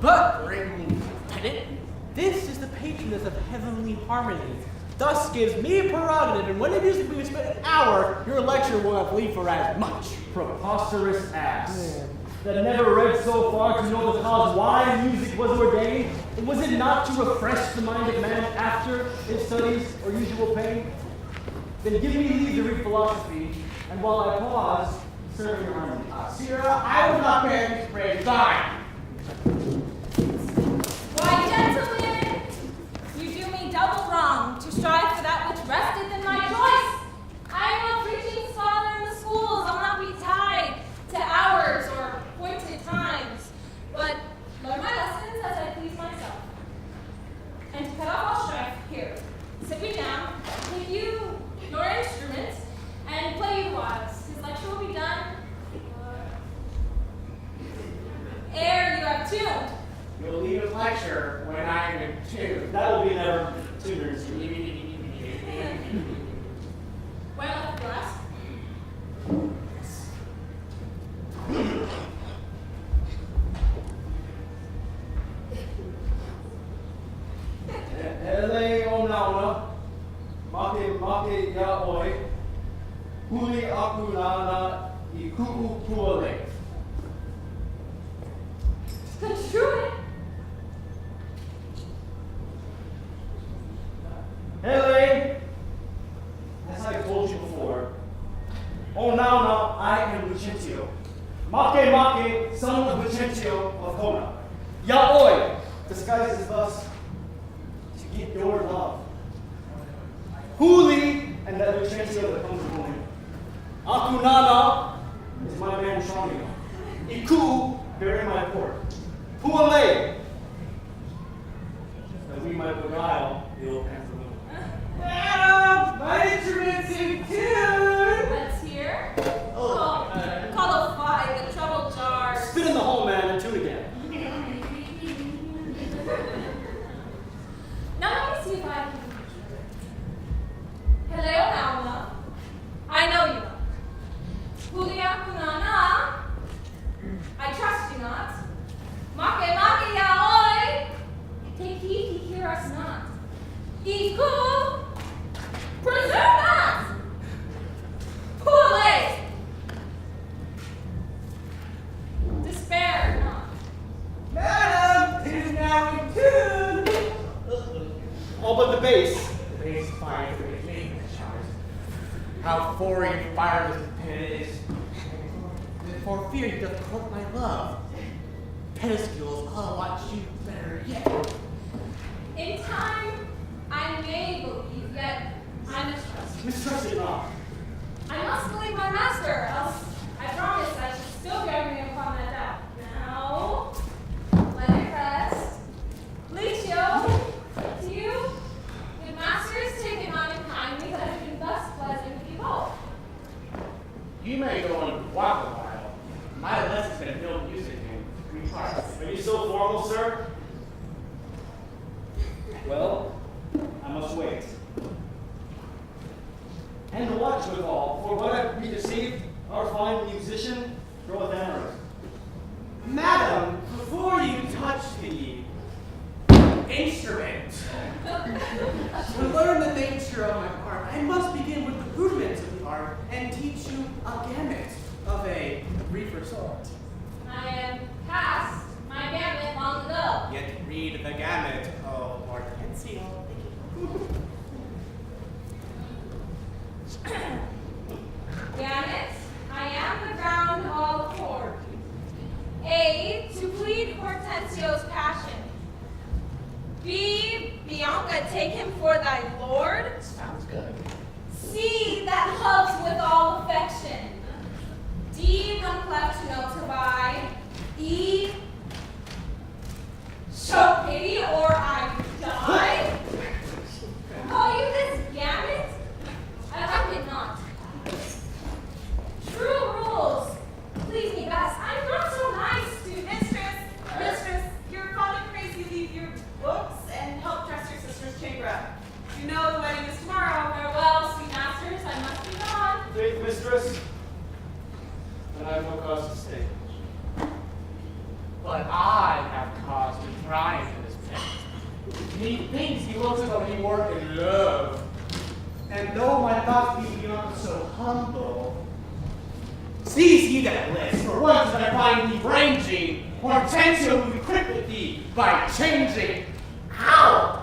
S3: But, Lieutenant, this is the patroness of heavenly harmony. Thus gives me a prerogative, and when the music we spent an hour, your lecture will have leave for as much.
S6: Preposterous ass. That never read so far to know the cause why music was ordained? And was it not to refresh the mind of man after his studies or usual pain? Then give me leave to read philosophy, and while I pause, serve your harmony.
S3: Sirrah, I will not bear these praise. Die!
S4: Why, gentlemen, you do me double wrong to strive for that which resteth in my choice. I am a preaching scholar in the schools. I'll not be tied to hours or appointed times, but learn my lessons as I please myself. And to cut off all strife, here, sit me down, take you your instruments, and play you whiles. His lecture will be done ere you have tuned.
S3: You'll leave a lecture when I am in tune.
S6: That will be never tuners.
S4: Well, at last.
S6: Ele onauna, make yaoi, huli akunana I ku'u puale.
S4: Construe it.
S6: Hele, as I told you before, onauna, I am Lucentio. Make, son of Lucentio of Kona. Yaoi, disguises thus to get your love. Huli, and that Lucentio that comes from him. Akunana is my man Tranio. Iku, bearing my port. Puale, that we might beguile the old pantaloon.
S3: Madam, my instrument's in tune!
S4: Let's hear. Oh, call a fly, the trouble jars.
S6: Spit in the hole, man, and tune again.
S4: Now let me see if I can. Hello, Alma. I know you not. Julia Kunana. I trust you not. Make yaoi. Take heed he hear us not. Iku. Presume not. Puale. Despair not.
S3: Madam, it is now in tune!
S6: All but the bass.
S3: The bass fire to make me showers. How foreign and fireless the pen is. For fear you doth court my love. Pedestals, I'll watch you better yet.
S4: In time, I may believe, yet I mistrust.
S6: Mistrust it not.
S4: I must believe my master, else I promise I should still guard me upon that doubt. Now, let it rest. Licio, to you, good masters, take it on and kindly that have been thus pleasant to behold.
S3: You may go and walk a while. My lesson's been no music in 3 parts.
S6: Are you so formal, sir? Well, I must wait. And watch withal, for what we deceived, our fine musician groweth amorous.
S3: Madam, before you touch the instrument, to learn the nature of my art, I must begin with the rudiments of the art and teach you a gamut of a briefer sort.
S4: I am past my gamut long ago.
S3: Yet read the gamut of Hortensio.
S4: Gamut, I am the ground all for. A, to plead Hortensio's passion. B, Bianca, take him for thy lord.
S3: Sounds good.
S4: C, that loves with all affection. D, one cleft to know to buy. E, show pity or I die. Call you this gamut? I like it not. True rules. Please me best. I'm not so nice to
S8: Mistress, your father prays you leave your books and help dress your sister's chamber up. You know the wedding is tomorrow.
S4: farewell, sweet masters. I must be gone.
S6: Faith, mistress,
S3: and I have no cause to stay. But I have cause to pry into this man. He thinks he looks as though he were in love. And though my thoughts be beyond so humble, sees he that lives, for once that I find thee ranging, Hortensio will be quick with thee by changing. How?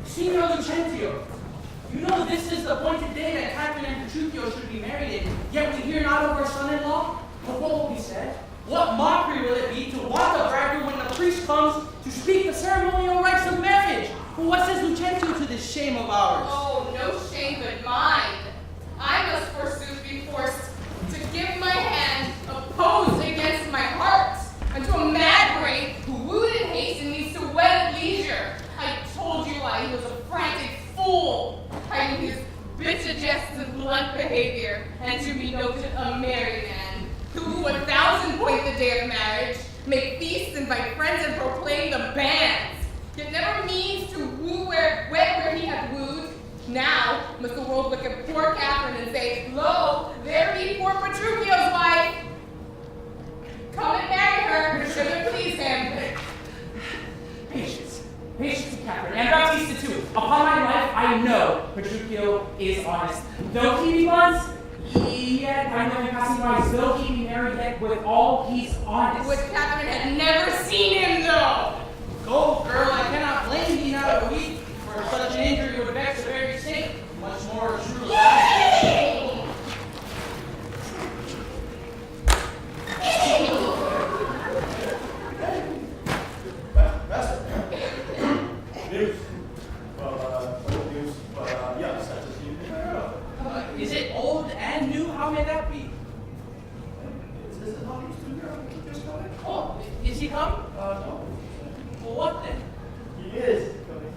S1: Signor Lucentio, you know this is the appointed day that Catherine and Petruchio should be married in, yet we hear not of our son-in-law? But what will be said? What mockery will it be to want the bridegroom when the priest comes to speak the ceremonial rites of marriage? But what says Lucentio to this shame of ours?
S4: Oh, no shame but mine. I must forsooth be forced to give my hand opposed against my heart unto a mad brain who wooed and hastened me to wed at leisure. I told you why he was a frantic fool, hiding his bitter jests and blunt behavior, and to be noted a merry man, who 1,000 point the day of marriage, make feasts, invite friends, and proclaim the banns, yet never means to woo wed where he hath wooed. Now must the world look at poor Catherine and say, lo, there be poor Petruchio's wife. Come and marry her, should it please him.
S5: Patience, Catherine, and Baptista too. Upon my life, I know Petruchio is honest. Though he be once, yet I know him passing by. Though he be married, yet with all he's honest.
S4: Would Catherine had never seen him though.
S1: Go, girl, I cannot blame thee not a week, for such an injury would vex a very saint, much more a true
S4: Yay!
S6: News. Old news. Yeah, such as you.
S1: Is it old and new? How may that be?
S6: Is it not used to hear just coming?
S1: Oh, is he come?
S6: No.
S1: Well, what then?
S6: He is coming.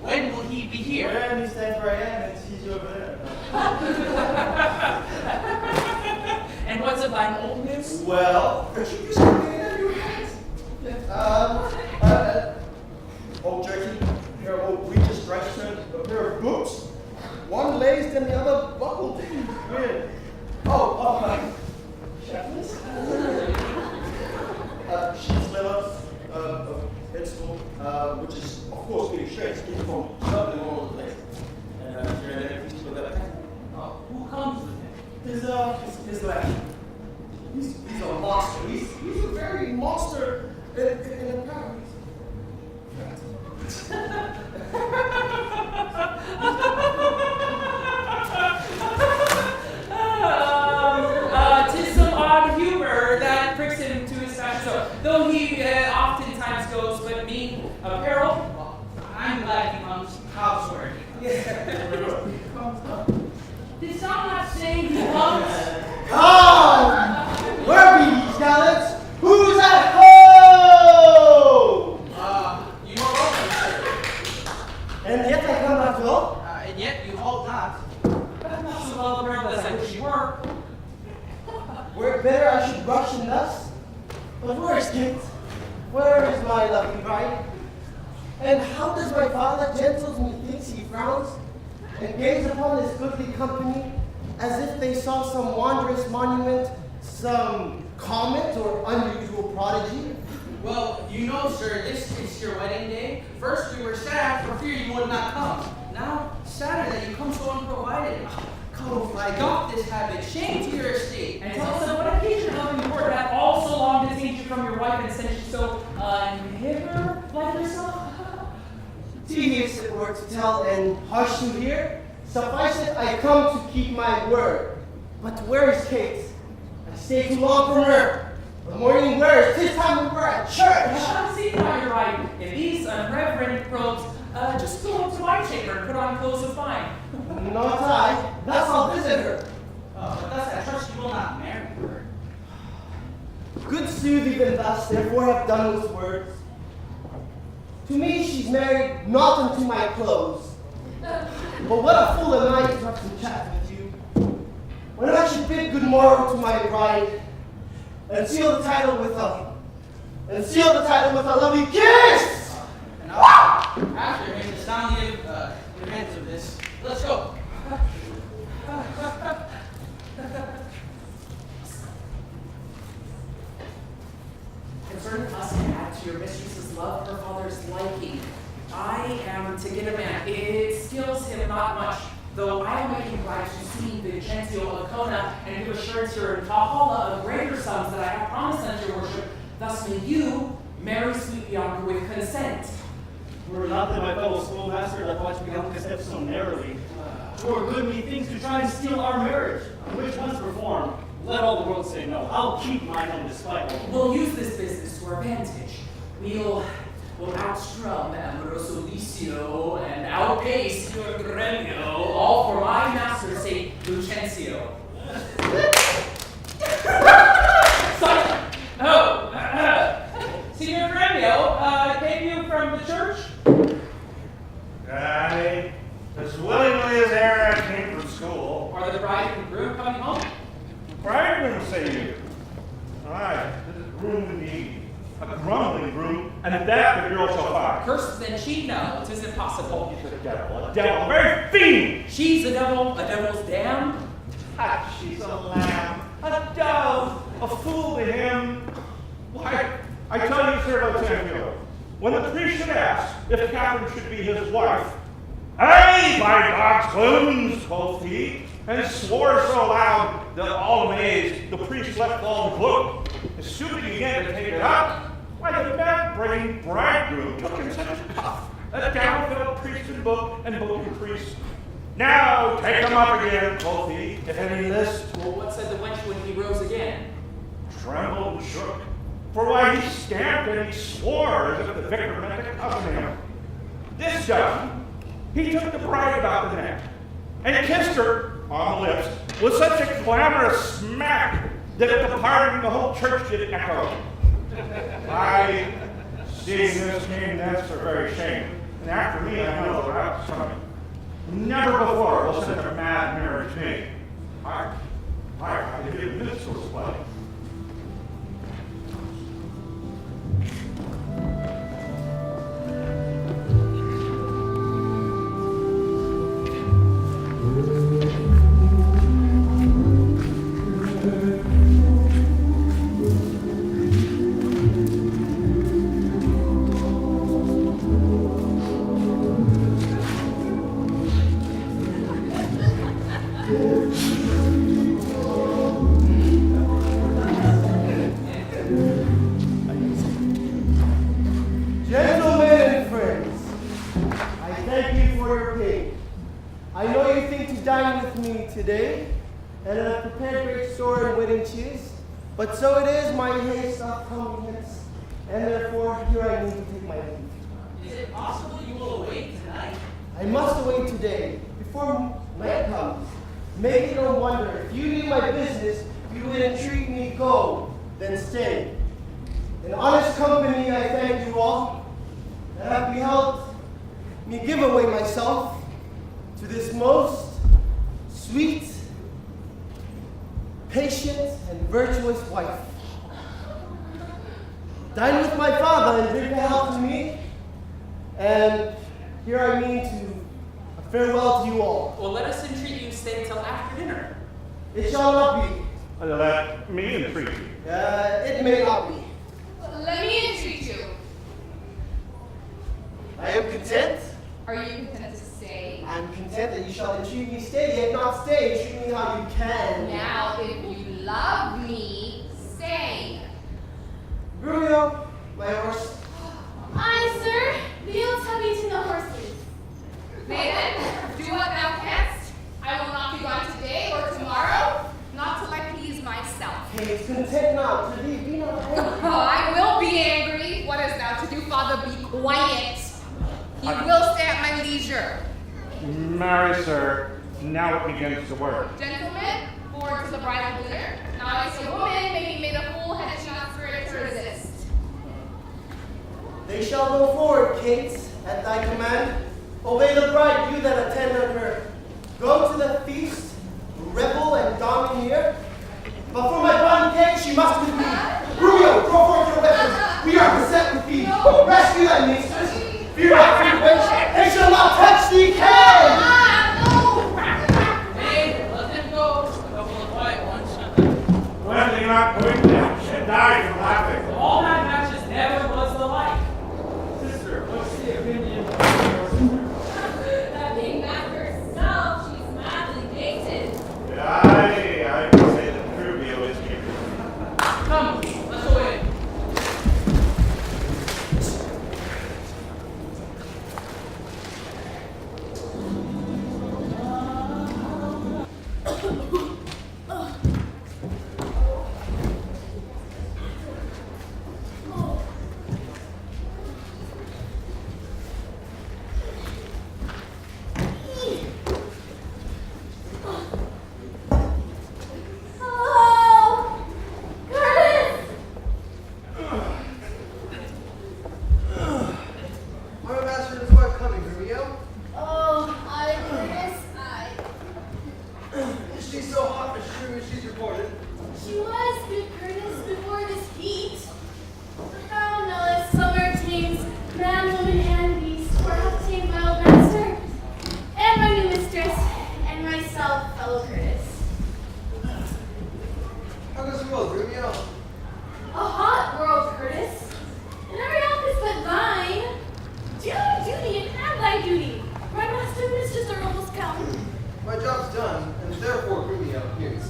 S1: When will he be here?
S6: When he stands where I am and sees you over there.
S5: And what's of thine old news?
S6: Well, Petruchio's coming in a new hat. Old jerky, a pair of old breeches, stripes trimmed, a pair of boots, one laced and the other buckled. Weird. Shackles? Sheets liver, headstool, which is, of course, getting straight. It's getting from shoving all over the place. And here and there, he's with that.
S1: Who comes with him?
S6: His lad. He's a monster. He's a very monster in a power.
S5: Tis some odd humor that pricks him to his fashion. So, though he oftentimes goes but mean apparel.
S1: Well, I'm glad he comes. How swear he comes. Did some not say he comes?
S7: Come! Where be these gallants? Who's at home?
S1: You are welcome, sir.
S7: And yet I come not well.
S1: And yet you halt not.
S5: Not so well apparel as I wish you were.
S7: Were it better I should rush and thus? But where is Kate? Where is my lovely bride? And how does my father gentles methinks he frowns, and gaze upon this goodly company, as if they saw some wondrous monument, some comet or unusual prodigy?
S1: Well, you know, sir, this is your wedding day. First we were sad for fear you would not come. Now, sadder that you come so unprovided. Come, fly off this habit. Shame to your estate.
S5: And tell us on what occasion of import that all so long detained you from your wife and sent you so hither like yourself?
S7: Tedious it were to tell and harsh to hear. Suffice it, I come to keep my word. But where is Kate? I stay too long from her. The morning wears, 'tis time we were at church.
S5: See how you're right. In these unreverent robes, just go up to my chamber and put on clothes of mine.
S7: Not I. Thus I'll visit her.
S1: But thus I trust you will not marry her.
S7: Good pursue thee then thus, therefore have done with words. To me she's married, not unto my clothes. But what a fool am I to have some chat with you, when I should bid good morrow to my bride, and seal the title with a lovely kiss!
S1: And after hearing the sounding events of this, let's go.
S5: Concerning us to add to your mistress's love her father's liking, I am to get a man. It skills him not much, though I am making glad to see Vincenzio of Kona and give assurance here in Valhalla of greater sums that I have promised unto your worship. Thus may you marry sweet Bianca with consent.
S6: Were not that my fellow schoolmaster that watched Bianca step so narrowly, or good methinks to try and steal our marriage, which once performed, let all the world say no. I'll keep mine own despite all.
S5: We'll use this business to our advantage. We'll outstrum Amoroso Licio and outpace your Gremio, all for my master's sake, Lucentio. Silent! Signor Gremio, came you from the church?
S2: I, as willingly as ever I came from school.
S5: Are the bride and groom coming home?
S2: Bridegroom, say you? Aye, this is groom indeed. A grumbling groom, and that the girl shall find.
S5: Cursed then she, no, 'tis impossible.
S2: She's a devil, a very fiend!
S5: She's a devil's dam.
S2: Ah, she's a lamb, a dove, a fool to him. Why, I tell you, Sir Lucentio, when the priest should ask if Catherine should be his wife, "Aye, by God's wounds," quoth he, and swore so loud that all amazed the priest let fall the book. As soon as he began to take it up, why the bad-brained bridegroom took him such a cuff that down fell priest and book and priest. "Now take him up again," quoth he, "if any list."
S5: Well, what said the wench when he rose again?
S2: Trembled and shook, for why he stamped and he swore as if the vicar meant to coven him. This done, he took the bride about the neck and kissed her on the lips with such a clamorous smack that at the parting the whole church did echo. I, seeing this, came thence for very shame, and after me I know the rout's coming. Never before will such a mad marriage me. I did this was well.
S7: Gentlemen and friends, I thank you for your pain. I know you think to dine with me today, and I have prepared great store and wedding cheese, but so it is my haste of convenience, and therefore here I need to take my leave.
S1: Is it possible you will await tonight?
S7: I must await today, before night comes. Make it no wonder, if you knew my business, you would entreat me go, then stay. In honest company I thank you all, that have beheld me give away myself to this most sweet, patient, and virtuous wife. Dine with my father and drink a health to me, and here I mean to a farewell to you all.
S5: Well, let us entreat you to stay till after dinner.
S7: It shall not be.
S2: Let me entreat you.
S7: It may not be.
S4: Let me entreat you.
S7: I am content.
S4: Are you content to stay?
S7: I am content that you shall entreat me stay, yet not stay. Entreat me how you can.
S4: Now, if you love me, stay.
S7: Bruno, my horse.
S9: Aye, sir. We'll tell me to the horses.
S4: Nathan, do what thou canst. I will not be gone today or tomorrow, not till I please myself.
S7: Hey, content now. To thee, be not angry.
S4: Oh, I will be angry. What is thou to do, Father? Be quiet. He will stay at my leisure.
S2: Marry, sir, now it begins to work.
S4: Gentlemen, forward to the bridal dinner. Now I see a woman may be made a fool had she not spared her
S7: shall go forward, kings, at thy command. Obey the bride, you that attend on her. Go to the feast, revel and domineer. But for my bond king, she must with me. Rubio, draw forth your weapons. We are beset with thee. Rescue thy mistress. Fear not, free wench. They shall not touch thee, king.
S1: Hey, let him go. A couple of quiet ones.
S2: Well, they're not going down. She died from laughing.
S5: All that matches never was the like.
S2: Sister, what's the opinion of your sister?
S4: That being mad herself, she's madly dated.
S2: I can say that Rubio is here.
S1: Come, let's go in.
S9: Oh, Curtis!
S7: My master and his wife coming, Rubio.
S9: Oh, I miss
S7: Is she so hot as true as she's reported?
S9: She was good, Curtis, before this heat. But thou knowest, summer tames man, woman, and beast, for I have tamed my old master, and my new mistress, and myself, fellow Curtis.
S7: How goes the world, Rubio?
S9: A hot world, Curtis. In every office but thine. Do thy duty and have thy duty. My master and mistress are almost come.
S7: My job's done, and therefore Rubio hears.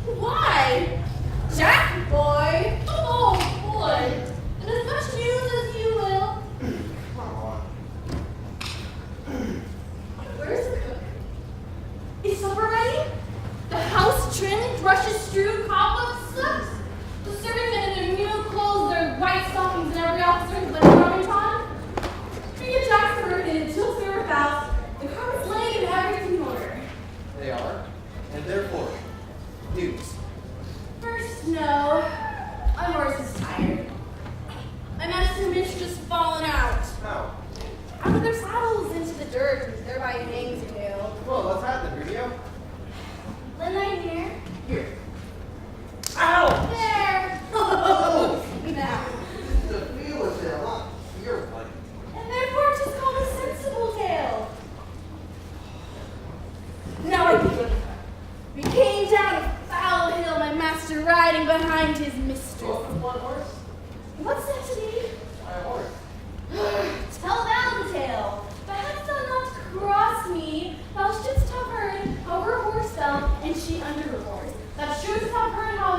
S9: Why? Jack, boy. Oh, boy. And as much news as you will.
S7: Come on.
S9: Where's the cook? Is supper ready? The house trimmed, brushes strewed, cobwebs swept. The servant men in their new clothes, their white stockings, and every officer has been garment on. Three of Jack's are in tilts they were fast. The carpet's laid and everything in order.
S7: They are, and therefore, news.
S9: First, no. My horse is tired. My master and mistress fallen out.
S7: How?
S9: Out of their saddles into the dirt, and thereby hangs a tail.
S7: Well, let's have them, Rubio.
S9: Lend I here?
S7: Here.
S9: There! Oh! Now.
S7: This is a feeler tail, not your bite.
S9: And therefore 'tis called a sensible tale. Now I begin. We came down a foul hill, my master riding behind his mistress.
S7: One horse?
S9: What's that to thee?
S7: My horse.
S9: Tell thou the tale. But hadst thou not crossed me, thou shouldst have heard how her horse fell, and she under her horse. Thou shouldst have heard how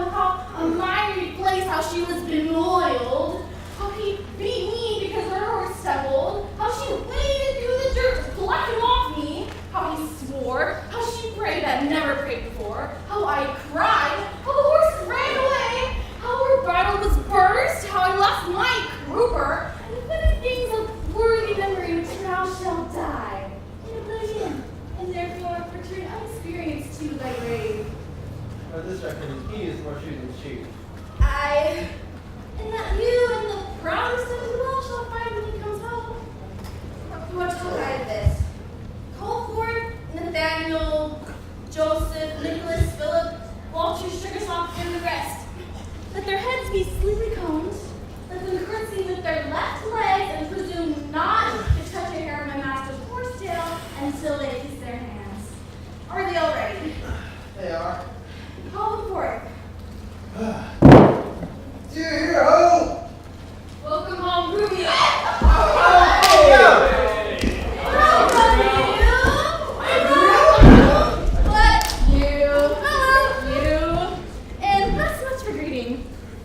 S9: a miry place, how she was bemoiled, how he beat me because her horse stumbled, how she waded through the dirt to pluck him off me, how he swore, how she prayed that never prayed before, how I cried, how the horse ran away, how her bridle was burst, how I lost my crupper, and many things of worthy memory which now shall die in oblivion, and therefore return unexperienced to thy grave.
S7: This record he is more true than she.
S9: I, and that you and the proudest of you all shall find when he comes home. What shall I of this? Colford, Nathaniel, Joseph, Nicholas, Philip, Walter, Sugarsoft, and the rest. Let their heads be sleepy combed. Let them curtsy with their left legs and presume not to touch a hair of my master's horsetail until they kiss their hands. Are they all ready?
S7: They are.
S9: Call them forth.
S7: Do you hear, ho?
S4: Welcome home, Rubio.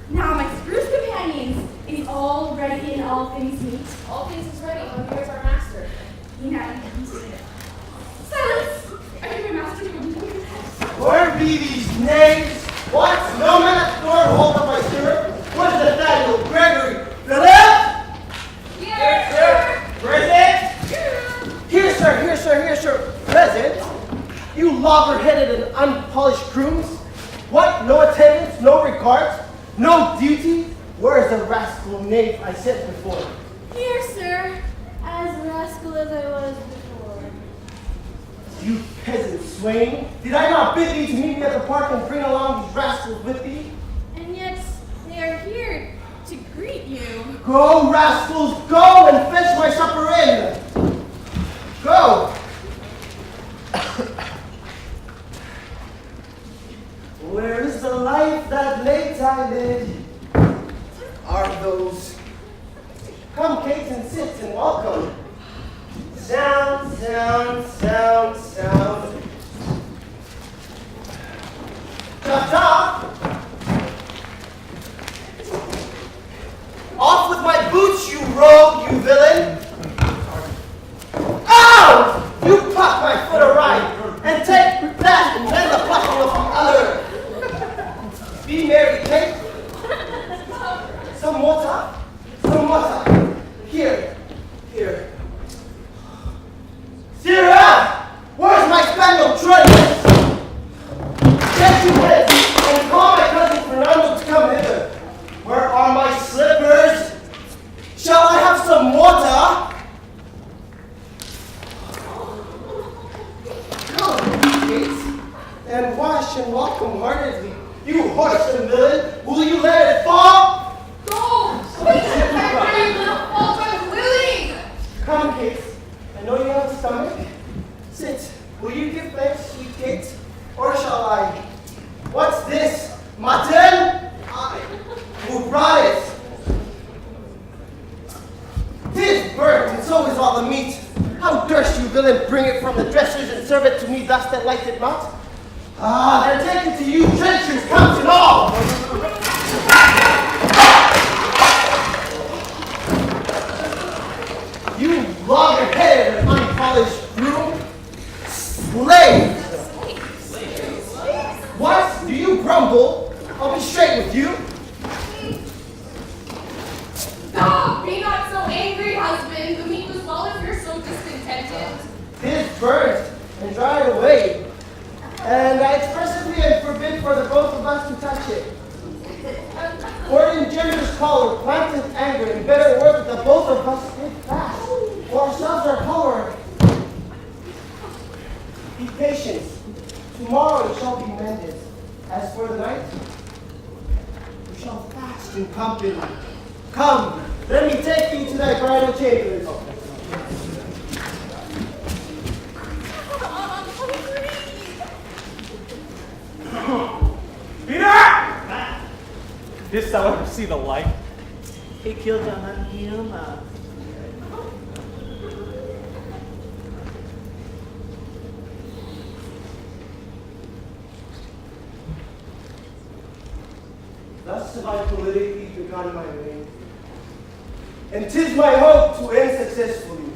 S9: Now, my spruce companions, is all ready and all things meet?
S4: All things is ready. Here's our master.
S9: Now you come to it. Silence! I hear my master doing
S7: Where be these knaves? What? No man at the door hold up my stirrup? What is Nathaniel, Gregory, Philip?
S4: Here, sir.
S7: Present? Here, sir. Present? You logger-headed and unpolished grooms? What? No attendance, no regards, no duty? Where is the rascal knave I sent before? swain? Did I not bid thee to meet me at the park and bring along these rascals with thee?
S9: And yet they are here to greet you.
S7: Go, rascals, go and fetch my supper in. Go. Where is the life that late I led? Are those? Come, Kate, and sit and welcome. Sound, sound, sound, sound. Ta-ta! Off with my boots, you rogue, you villain! Ow! You plucked my foot awry, and take that and then the plucking of the other. Be merry, Kate. Some water? Some water. Here. Here. Sarah! Where's my spaniel Troilus? Get you hence, and call my cousin Fernando to come hither. Where are my slippers? Shall I have some water? Come, Kate, and wash and welcome heartedly. You horse and villain, will you let it fall?
S4: Go! Wait a second, little fault, I'm willing!
S7: Come, Kate. I know you have a stomach. Sit. Will you give thanks, sweet Kate? Or shall I? What's this? Mutton? Who brought it? 'Tis burnt, and so is all the meat. How durst you, villain, bring it from the dressers and serve it to me thus that liked it not? Ah, then take it to you, trenchers, comes and all! You logger-headed and unpolished groom! Slave! What? Do you grumble? I'll be straight with you.
S4: Stop! Be not so angry, husband. The meat was well if you're so discontented.
S7: Tis burnt and dried away, and I expressively forbid for the both of us to touch it. For it engenders choler, planteth anger, and better work that the both of us take fast, for ourselves are choleric. Be patient. Tomorrow it shall be mended. As for the night, we shall fast in company. Come, let me take thee to thy bridal chambers.
S3: Peter! Didst thou ever see the light?
S7: He killed an human. Thus have I politically begun my reign, and 'tis my hope to end successfully.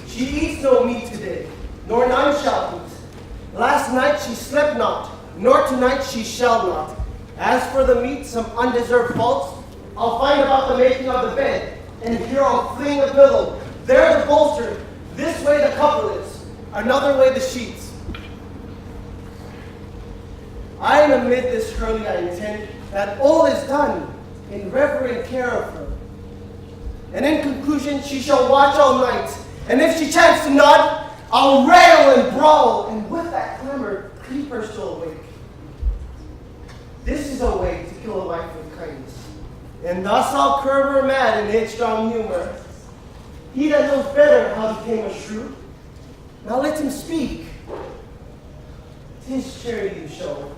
S7: She eats no meat today, nor none shall eat. Last night she slept not, nor tonight she shall not. As for the meat, some undeserved faults, I'll find about the making of the bed, and here I'll fling the pillow, there the bolster, this way the coverlets, another way the sheets. I am amid this hurly I intend that all is done in reverent care of her. And in conclusion, she shall watch all night, and if she chance to nod, I'll rail and brawl, and with that clamor, keep her still awake. This is a way to kill a wife with kindness, and thus I'll curb her mad and headstrong humor. He that knows better how to tame a shrew, now let him speak. 'Tis charity you show.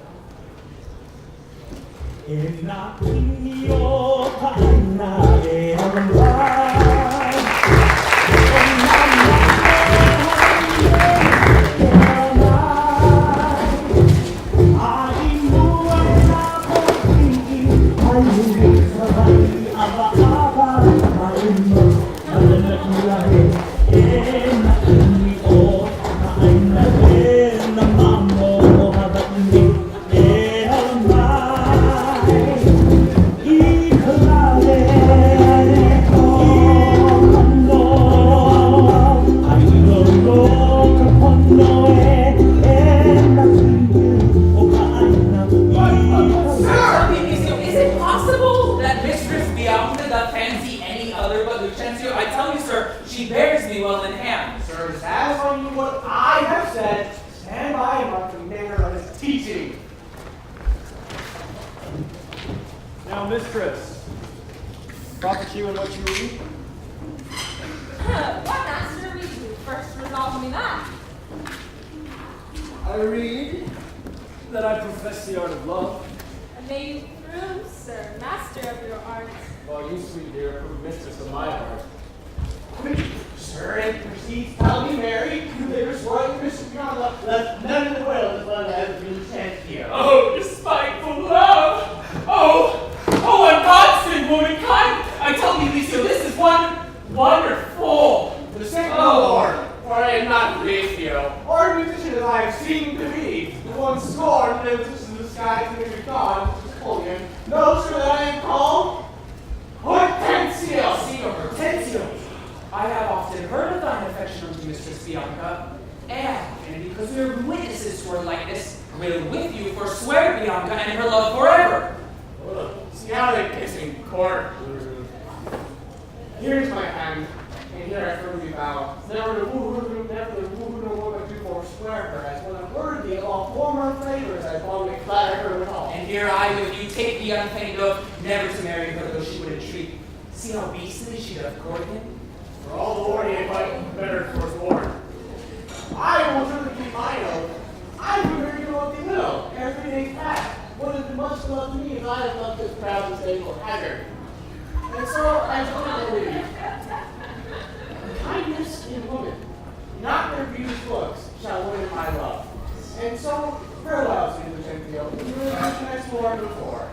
S6: Now, mistress, profit you in what you read?
S4: What master read you? First resolve me that.
S6: I read that I profess the art of love.
S4: And may you prove, sir, master of your art.
S6: While you, sweet dear, prove mistress of my heart.
S3: Sir, and proceeds tell me, Mary, they were sworn to Mr. Beyond love, left none in the world as well as you stand here.
S5: Oh, despiteful love! Oh, ungodly womankind! I tell you, Lucio, this is one wonderful.
S3: For the sake of the Lord, for I am not Horatio, or a musician as I have seemed to be, the one scorned and lives in the skies and in God, Napoleon, knows sir that I am called Hortensio.
S5: Signor Hortensio, I have often heard of thine affection unto Mistress Bianca, and because we are witnesses to her likeness, will with you forswear Bianca and her love forever.
S3: See how they kiss in court. Here's my hand, and here I firmly vow, never to woo no woman to forswear her, as one unworthy of all former favors I fondly flatter her withal.
S5: And here I with you take the unfeigned oath never to marry her, though she would entreat. See how beastly she doth court him?
S3: For all the warning and fight, better forsworn. I will truly keep my oath. I will marry you of the widow, ere 3 days past. What has been much love to me as I have loved this proud and stable haggard. And so I told you believe. Kindness in woman, not their beauty looks, shall win my love. And so, farewell, sweet Lucentio, you will have sworn before.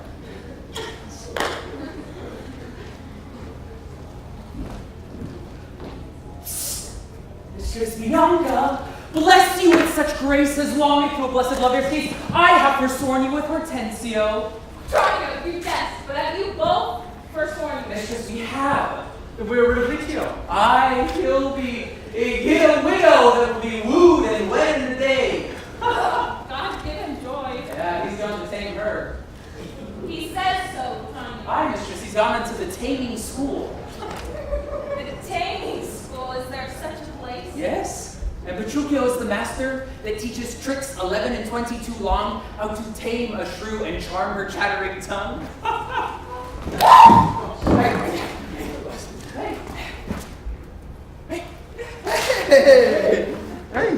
S5: Mistress Bianca, bless you with such grace as longing to a blessed lover's case. I have forsworn you with Hortensio.
S4: Try you guessed, but have you both forsworn me?
S5: Mistress, we have.
S6: If we were to fix you.
S5: I will be a giddy widow that will be wooed and wed in a day.
S4: God give him joy.
S5: Yeah, he's going to tame her.
S4: He says so, Tanya.
S5: Aye, mistress, he's gone into the taming school.
S4: The taming school, is there such a place?
S5: Yes. And Petruchio is the master that teaches tricks 11 and 22 long, how to tame a shrew and charm her chattering tongue.
S7: Hey, man.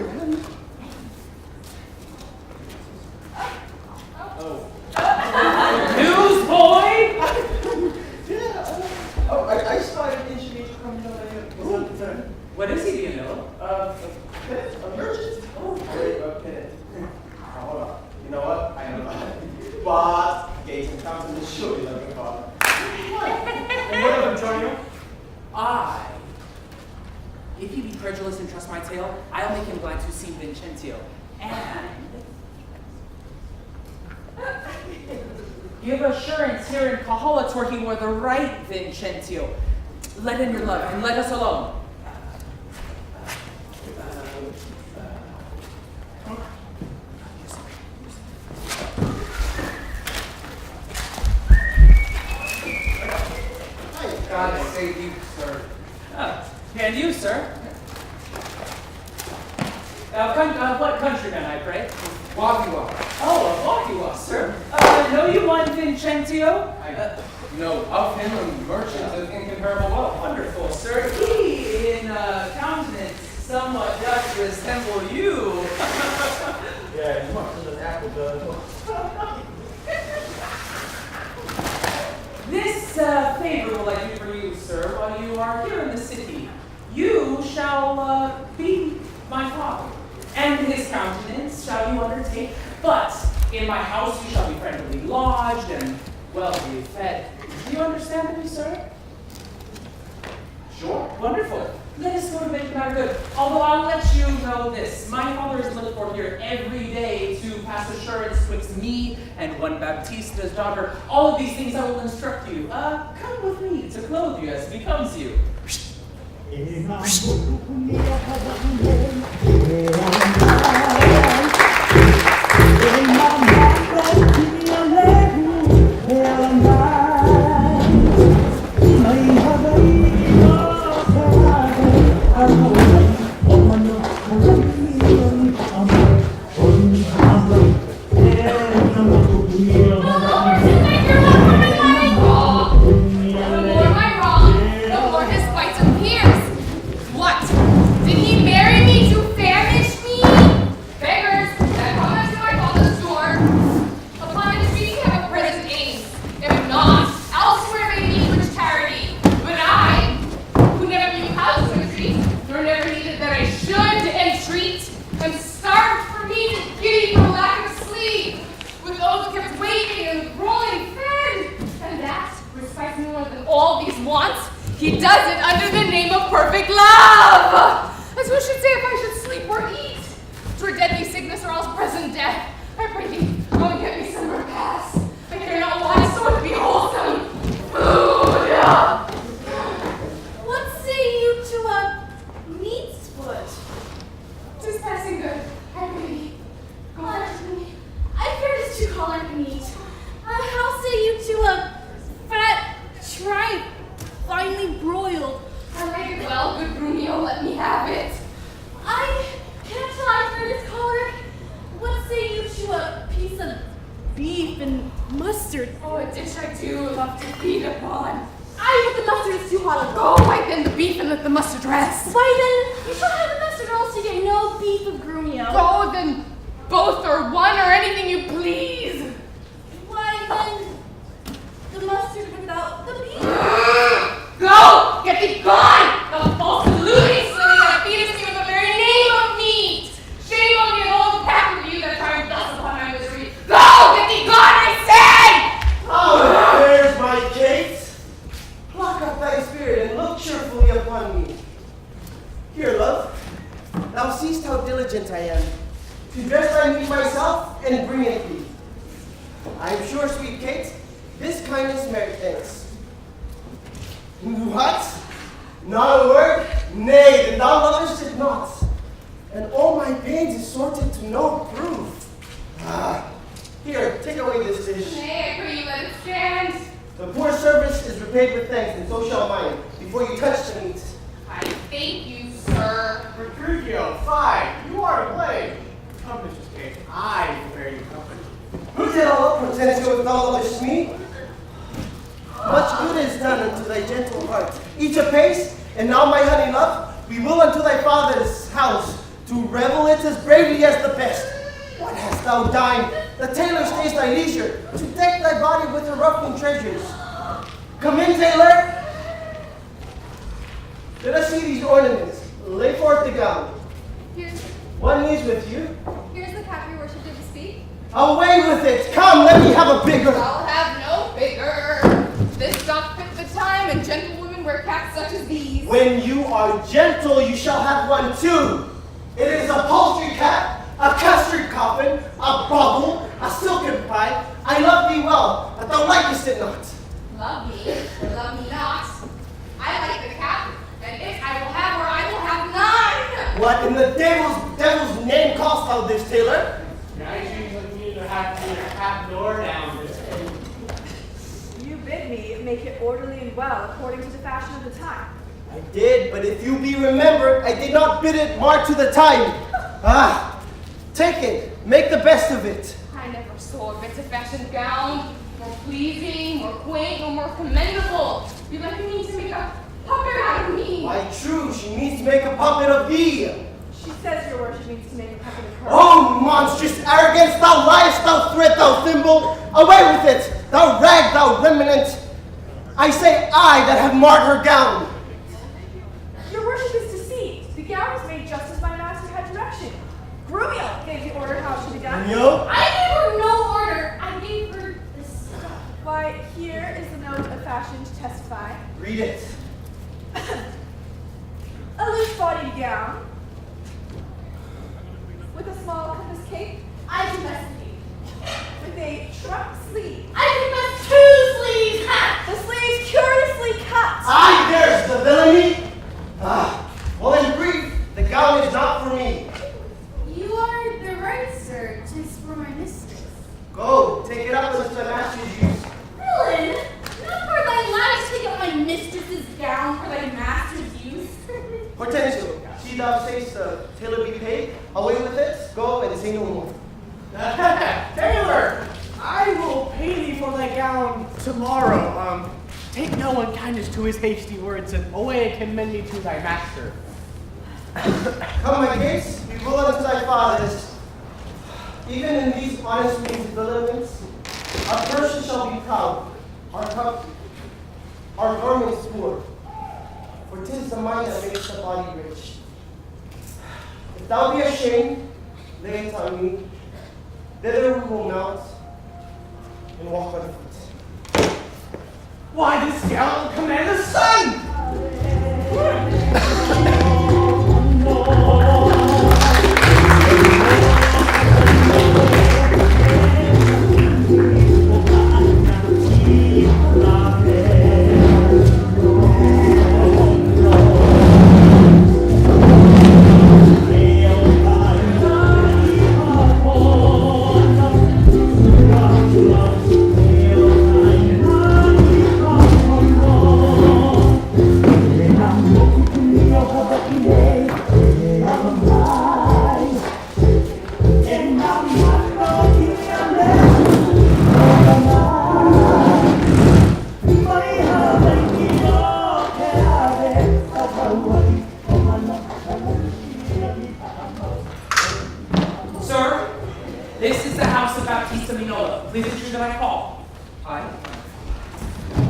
S5: Newsboy!
S7: Yeah. Oh, I spotted an engineer coming over here.
S5: What is he, do you know?
S7: A merchant? Oh, wait, okay. Hold on. You know what? I know. Boss, Gates and Thompson is sure you love your father. What? And what of Antonio?
S5: If you be credulous and trust my tale, I'll make him glad to see Vincentio. And give assurance here in Cahola where he were the right Vincentio. Let in your love and let us alone.
S7: God save you, sir.
S5: And you, sir? What countryman, I pray?
S7: Wagua.
S5: Oh, Wagua, sir. Know you one Vincentio?
S7: No, of him a merchant of incomparable wealth.
S5: Wonderful, sir. He, in countenance, somewhat does resemble you.
S7: Yeah, as much as an apple does.
S5: This favor will I do for you, sir, while you are here in the city. You shall be my father, and his countenance shall you undertake. But in my house you shall be friendly lodged and well-be fed. Do you understand me, sir?
S7: Sure.
S5: Wonderful. Let us go to make the matter good. Although I'll let you know this. My father is looked for here every day to pass assurance twixt me and one Baptista's daughter. All of these things I will instruct you. Come with me to clothe you as becomes you.
S4: He does it under the name of perfect love. As who should say if I should sleep or eat. 'Twere deadly sickness or else present death. I pray thee, go and get me some repast. I care not why, so it be wholesome food.
S9: What say you to a neat's foot?
S4: 'Tis passing good. I pray thee, go fetch me.
S9: I fear it is too choleric meat. How say you to a fat tripe, finely broiled?
S4: I like it well, good Brunio, let me have it.
S9: I can't tell, I fear it is choleric. What say you to a piece of beef and mustard?
S4: Oh, a dish I do love to feed upon.
S9: But the mustard is too hot.
S4: Go, why then the beef and let the mustard rest.
S9: Why then, you shall have the mustard, or else you get no beef of Grumio.
S4: Go, then both or one or anything you please.
S9: Why then, the mustard without the beef?
S4: Go! Get thee gone! The false deluding silly that feedest me with the very name of meat! Shame on the old pack of you that triumph thus upon my misery! Go! Get thee gone, I say!
S7: Oh, there's my Kate. Pluck up thy spirit and look cheerfully upon me. Here, love, thou seest how diligent I am to dress thy meat myself and bring it thee. I am sure, sweet Kate, this kindness merit thanks. What? Not a word? Nay, then thou lovest it not. And all my pains is sorted to no proof. Here, take away this dish.
S4: Nay, I pray you let it stand.
S7: The poor service is repaid with thanks, and so shall mine, before you touch the meat.
S4: I thank you, sir.
S3: Mercutio, fie, you are to blame. Come, Mrs. Kate, I will bear you company.
S7: Who did all up, Hortensio, if thou lovest me? Much good is done unto thy gentle heart. Each apace, and now, my honey love, we will unto thy father's house, to revel it as bravely as the best. What hast thou dined? The tailor stays thy leisure, to deck thy body with her ruffling treasures. Come in, tailor. Let us see these ornaments. Lay forth the gown.
S4: Here's
S7: What news with you?
S4: the cap your worship did speak.
S7: Away with it! Come, let me have a bigger.
S4: I'll have no bigger. This doth fit the time, and gentlewomen wear caps such as these.
S7: When you are gentle, you shall have one too. It is a paltry cap, a custard coffin, a bauble, a silken pie. I love thee well, but thou likest it not.
S4: Love me, or love me not. I like the cap, and it I will have, or I will have none.
S7: What in the devil's name callest thou this, tailor?
S3: I usually neither have to cap nor down this.
S8: You bid me make it orderly and well according to the fashion of the time.
S7: I did, but if you be remembered, I did not bid it more to the time. Take it, make the best of it.
S4: I never saw a better fashioned gown, more pleasing, more quaint, or more commendable. You like me to make a puppet out of me.
S7: Why, true, she means to make a puppet of thee.
S8: She says your worship means to make a puppet of her.
S7: Oh, monstrous arrogance, thou liest, thou threat, thou thimble! Away with it, thou rag, thou remnant! I say I that have marred her gown.
S8: Your worship is deceived. The gown was made just as my master had direction. Grumio gave the order how it should be done.
S7: Yo?
S9: I gave her no order. I gave her this.
S8: Why, here is the note of fashion to testify.
S7: Read it.
S8: A loose-bodied gown with a small compass cape
S9: I confess to thee.
S8: with a trunk sleeve.
S9: I confess 2 sleeves. Ha!
S8: The sleeves curiously cut.
S7: Aye, there's the villainy. Well, in brief, the gown is not for me.
S9: You are the right, sir. 'Tis for my mistress.
S7: Go, take it up as the master's use.
S9: Villain, not for thy life take up my mistress's gown for thy master's use.
S7: Hortensio, see thou sayest the tailor be paid. Away with it, go and say no more.
S3: Tailor, I will pay thee for thy gown tomorrow. Take no unkindness to his hasty words, and away commend me to thy master.
S7: Come, my case, we will unto thy fathers. Even in these honest means developments, our person shall be proud, our garments poor. For 'tis the mind that makes the body rich. If thou be ashamed, lay it on me. Thither we will mount and walk on foot.
S3: Why, this gown will command the sun!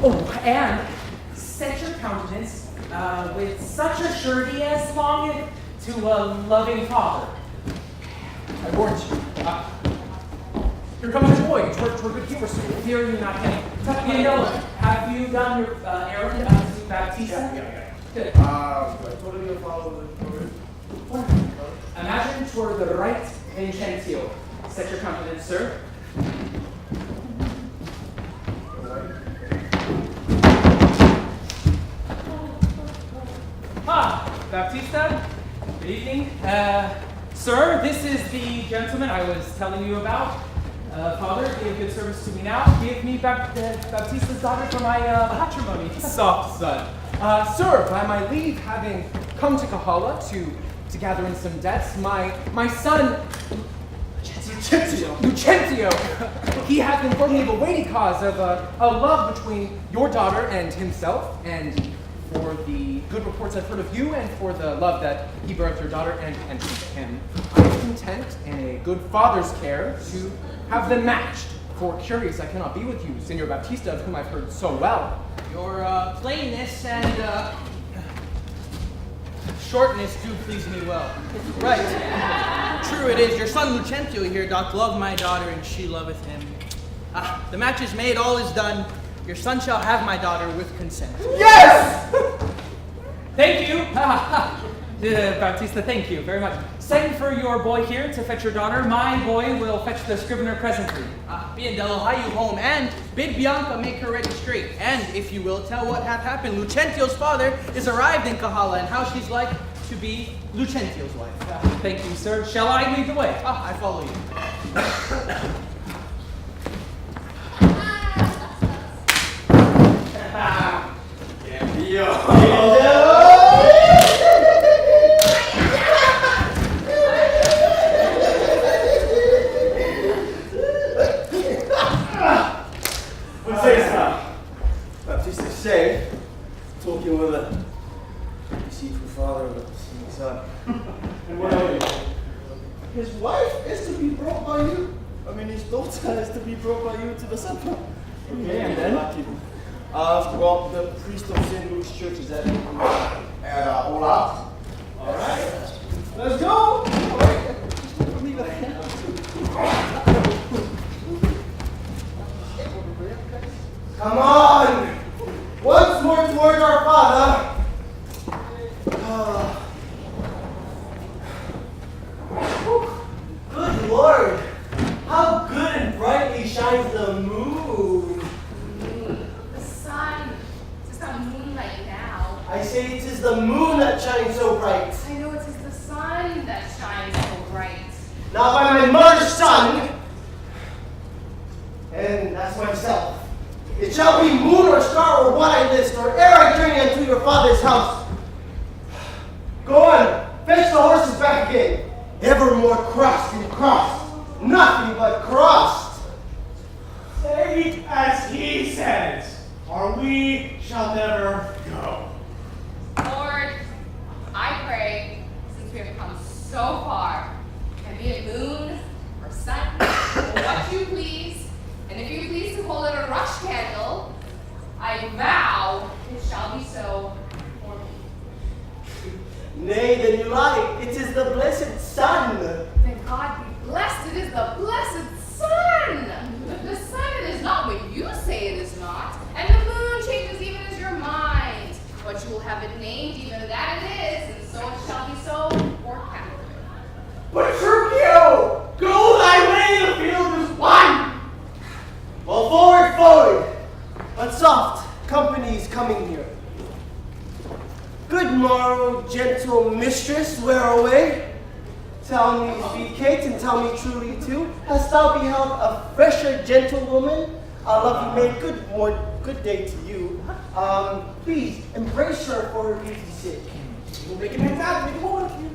S5: Oh, and set your countenance with such a surety as longeth to a loving father.
S3: I warned you. Here comes your boy. Toward good humor, sir.
S5: Fear you not, Kenny. You know, have you done your errand to Baptista?
S3: Yeah.
S5: Good.
S3: Totally gonna follow the order.
S5: Imagine toward the right Vincentio. Set your countenance, sir. Baptista, good evening. Sir, this is the gentleman I was telling you about. Father, be a good service to me now. Give me Baptista's daughter for my matrimony.
S3: Soft son. Sir, by my leave, having come to Kahala to gather in some debts, my son, Lucentio, he hath informed me of a weighty cause of a love between your daughter and himself, and for the good reports I've heard of you, and for the love that he birthed your daughter and him, I am content in a good father's care to have them matched. For curious I cannot be with you, Senor Baptista, of whom I've heard so well.
S1: Your plainness and shortness do please me well. Right. True it is, your son Lucentio here doth love my daughter, and she loveth him. The match is made, all is done. Your son shall have my daughter with consent.
S3: Yes!
S5: Thank you. Baptista, thank you very much. Send for your boy here to fetch your daughter. My boy will fetch the scrivener presently.
S1: Biandello, hie you home, and bid Bianca make her ready straight. And, if you will, tell what hath happened. Lucentio's father is arrived in Kahala, and how she's like to be Lucentio's wife.
S5: Thank you, sir. Shall I lead the way?
S1: I follow you.
S7: What sayest thou? Baptista say, talking with a deceitful father of a deceiving son. And what are you? His wife is to be brought by you. I mean, his daughter is to be brought by you to the supper. Okay, and then? Well, the priest of St. Luke's church is at all out. All right, let's go. All right. Come on! Once more towards our Father. Good Lord! How good and brightly shines the moon!
S4: The sun. It's not moonlight now.
S7: I say it is the moon that shines so bright.
S4: I know it is the sun that shines so bright.
S7: Now by my mother's son, and that's myself, it shall be moon or star or what I list, or ere I journey unto your father's house. Go on, fetch the horses back again. Evermore crossed and crossed, nothing but crossed.
S3: Say it as he says, or we shall never go.
S4: Lord, I pray, since we have come so far, and be it moon or sun or what you please, and if you please to hold it a rush candle, I vow it shall be so for me.
S7: Nay, then you lie. It is the blessed sun.
S4: Then God be blessed, it is the blessed sun. The sun, it is not what you say it is not, and the moon changes even as your mind. But you will have it named even that it is, and so it shall be so for Catherine.
S7: Petruchio, go thy way, the field is won. Well, forward. But soft, company is coming here. Good morrow, gentle mistress, where away? Tell me, sweet Kate, and tell me truly too, hast thou beheld a fresher gentlewoman? A lovely maid, good day to you. Please, embrace her for her beauty's sake. We'll make it fantastic, make it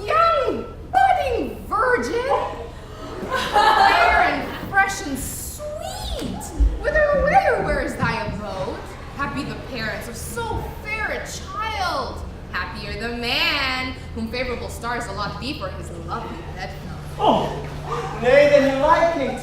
S4: Young, budding virgin, fair and fresh and sweet, whither away or where is thy abode? Happy the parents of so fair a child, happier the man, whom favorable stars allot thee for his lovely bedfellow.
S7: Nay, then you lie, Kate.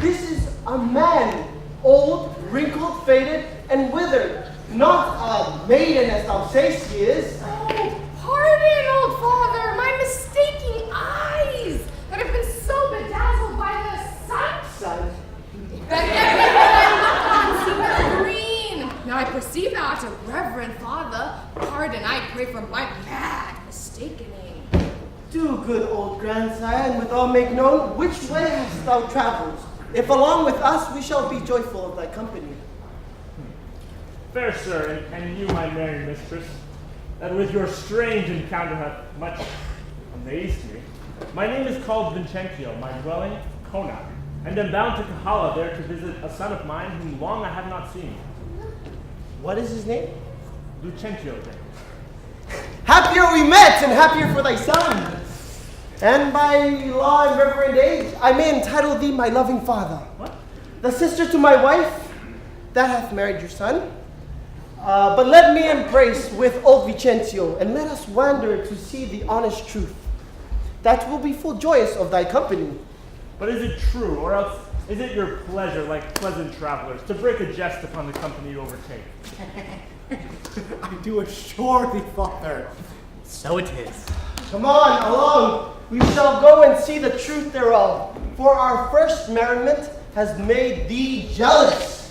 S7: This is a man, old, wrinkled, faded, and withered. Not a maiden as thou sayest she is.
S4: Oh, pardon, old father, my mistaking eyes that have been so bedazzled by the sun.
S7: Son.
S4: That everything I look on seems green. Now I perceive thou art a reverend father. Pardon, I pray for my mad mistakening.
S7: Do, good old grandsire, and withal make known which way hast thou traveled. If along with us, we shall be joyful of thy company.
S10: Fair sir, and you, my merry mistress, that with your strange encounter hath much amazed me. My name is called Vincentio, my dwelling, Kona, and am bound to Kahala there to visit a son of mine whom long I have not seen.
S7: What is his name?
S10: Lucentio's name.
S7: Happier we met, and happier for thy son. And by law and reverend age, I may entitle thee my loving father.
S10: What?
S7: The sister to my wife, that hath married your son. But let me embrace with old Vicencio, and let us wander to see the honest truth. That will be full joyous of thy company.
S10: But is it true, or else is it your pleasure, like pleasant travelers, to break a jest upon the company you overtake?
S3: I do assure thee, father. So it is.
S7: Come on, along. We shall go and see the truth thereof. For our first merriment has made thee jealous.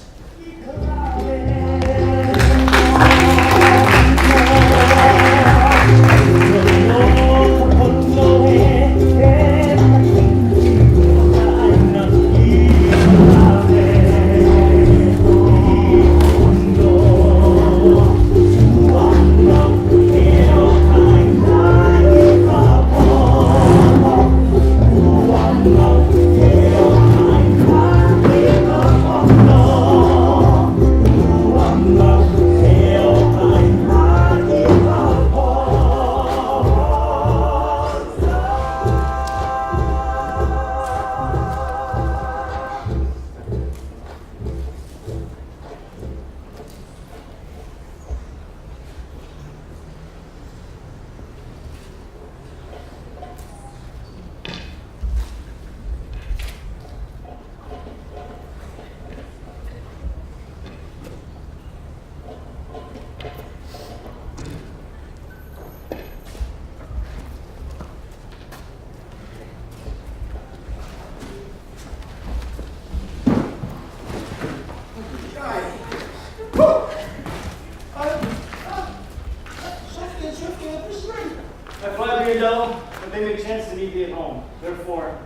S6: I fly being dull, but they may chance to meet thee at home. Therefore,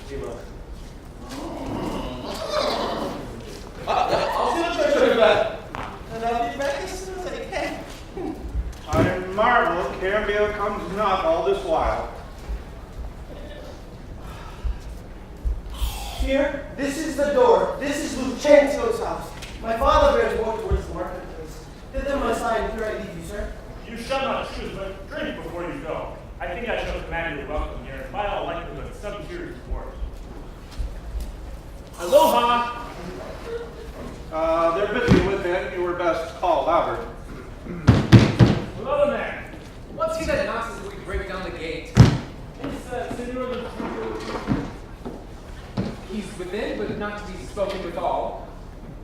S6: be well.
S1: I'll see the treasure back. And I'll be back as soon as I can.
S2: I marvel Cambio comes not all this while.
S7: Here, this is the door. This is Lucentio's house. My father bears more towards the marketplace. Thither must I, and here I leave you, sir.
S10: You shall not choose, but drink before you go. I think I shall command your welcome here, and by all likelihood, some serious reward. Aloha!
S2: They're busy within. You were best call louder.
S10: Hello there.
S5: What's he that knocks as we break down the gate?
S10: It's Senor Lucentio.
S5: He's within, but not to be spoken with all.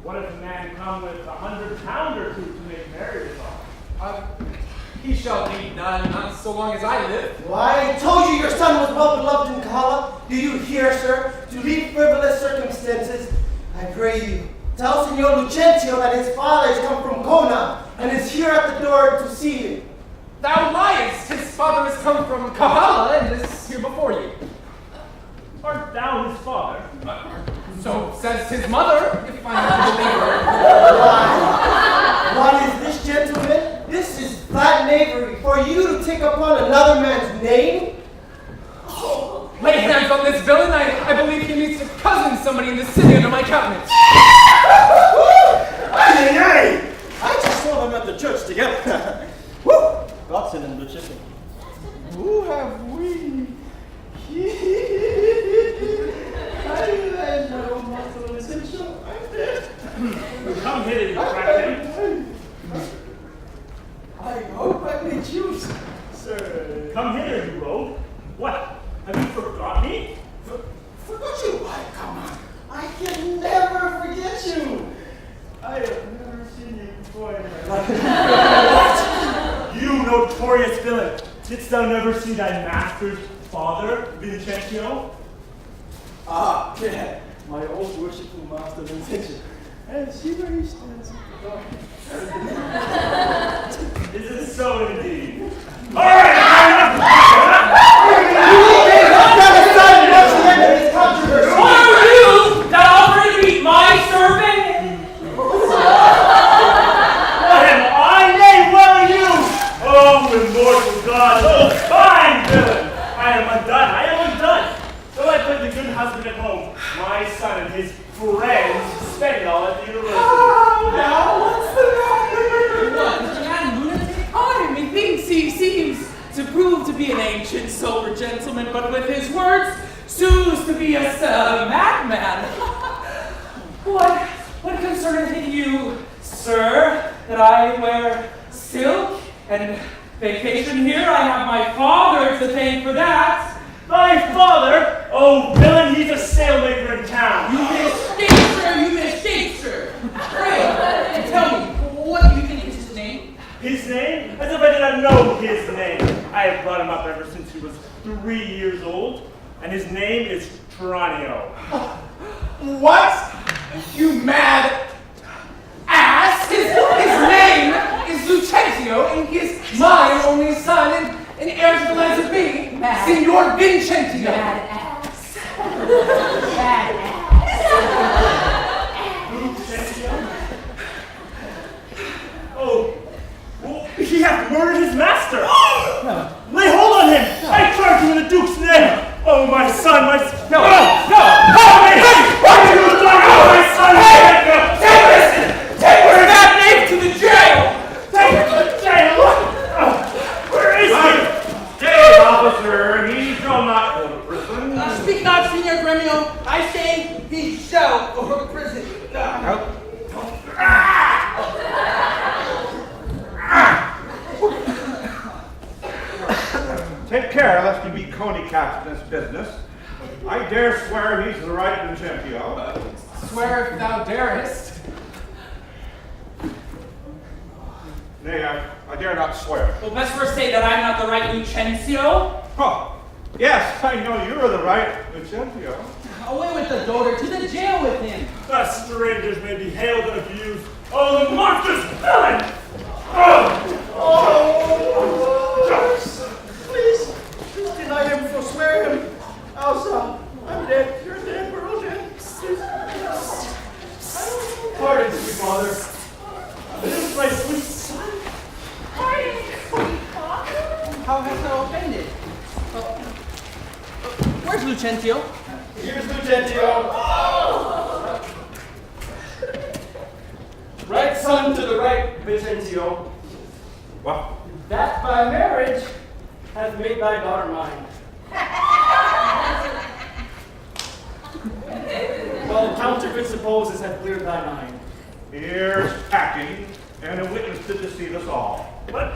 S10: What if a man come with 100 pound or two to make merry withal?
S5: He shall need none, not so long as I live.
S7: Why, I told you your son was well beloved in Kahala. Do you hear, sir? To leave frivolous circumstances, I pray you, tell Senor Lucentio that his father has come from Kona and is here at the door to see you.
S5: Thou liest! His father has come from Kahala and is here before you.
S10: Art thou his father?
S5: So says his mother, if I am to believe her.
S7: What is this, gentlemen? This is flat knavery for you to take upon another man's name?
S5: Lay hands on this villain. I believe he meets to cousin somebody in the city under my countenance.
S6: Hey! I just saw them at the church together. Woo! Godson and Lucifer.
S7: Who have we? I know muscle is essential. I'm dead.
S10: Come hither, you crackhead.
S7: I hope I may choose, sir.
S10: Come hither, you rogue. What? Have you forgot me?
S7: Forgot you? Why, come on. I can never forget you.
S10: Didst thou never see thy master's father, Vincentio?
S6: Ah, yeah, my old worshipful master Vincentio. And see where he stands at the door.
S10: Is it so indeed? All right! Who are you that offer to be my servant? What am I? Nay, well you! Oh, immortal God! Oh, fine villain! I am undone. Though I played the good husband at home, my son and his friends spend it all at the university.
S5: Oh, now what's the matter? What, is the man lunatic? Methinks he seems to prove to be an ancient, sober gentleman, but with his words, soon to be a madman. What concerneth it you, sir, that I wear silk and vacation here? I have my father to thank for that.
S10: Thy father? Oh, villain, he's a sailmaker in town.
S1: You mistake, sir. Pray, tell me, what do you think is his name?
S10: His name? As if I did not know his name. I have brought him up ever since he was 3 years old, and his name is Tranio.
S3: What? You mad ass! His name is Lucentio, and he is my only son, and heir to the lands of me, Signor Vincentio.
S4: Bad ass.
S10: Lucentio? Oh, he hath murdered his master! Lay hold on him! I charge you in the Duke's name! Oh, my son, my son! No! Help me! What are you doing? Oh, my son! Take that knave to the jail! Take him to the jail! Where is he?
S2: Stay, officer. He shall not go to prison.
S1: Speak not, Signor Gremio. I say he shall go to prison.
S2: Take care lest you be coney-capped in this business. I dare swear he's the right Vincentio.
S3: Swear if thou darest.
S2: Nay, I dare not swear.
S5: Well, best first say that I'm not the right Lucentio.
S2: Oh, yes, I know you're the right Vincentio.
S1: Away with the daughter, to the jail with him.
S10: The strangers may be hailed and abused. Oh, the monstrous villain! Oh!
S6: Please deny him, forswear him. Elsa, I'm dead. You're dead. We're all dead. Pardon, sweet father.
S10: This is my sweet son.
S4: Pardon, sweet father?
S1: How hast thou offended? Where's Lucentio?
S6: Here's Lucentio. Right son to the right, Vincentio.
S2: What?
S6: That by marriage hath made thy daughter mine. While counterfeit supposes have cleared thy mind.
S2: Here's packing, and a witness to deceive us all.
S10: But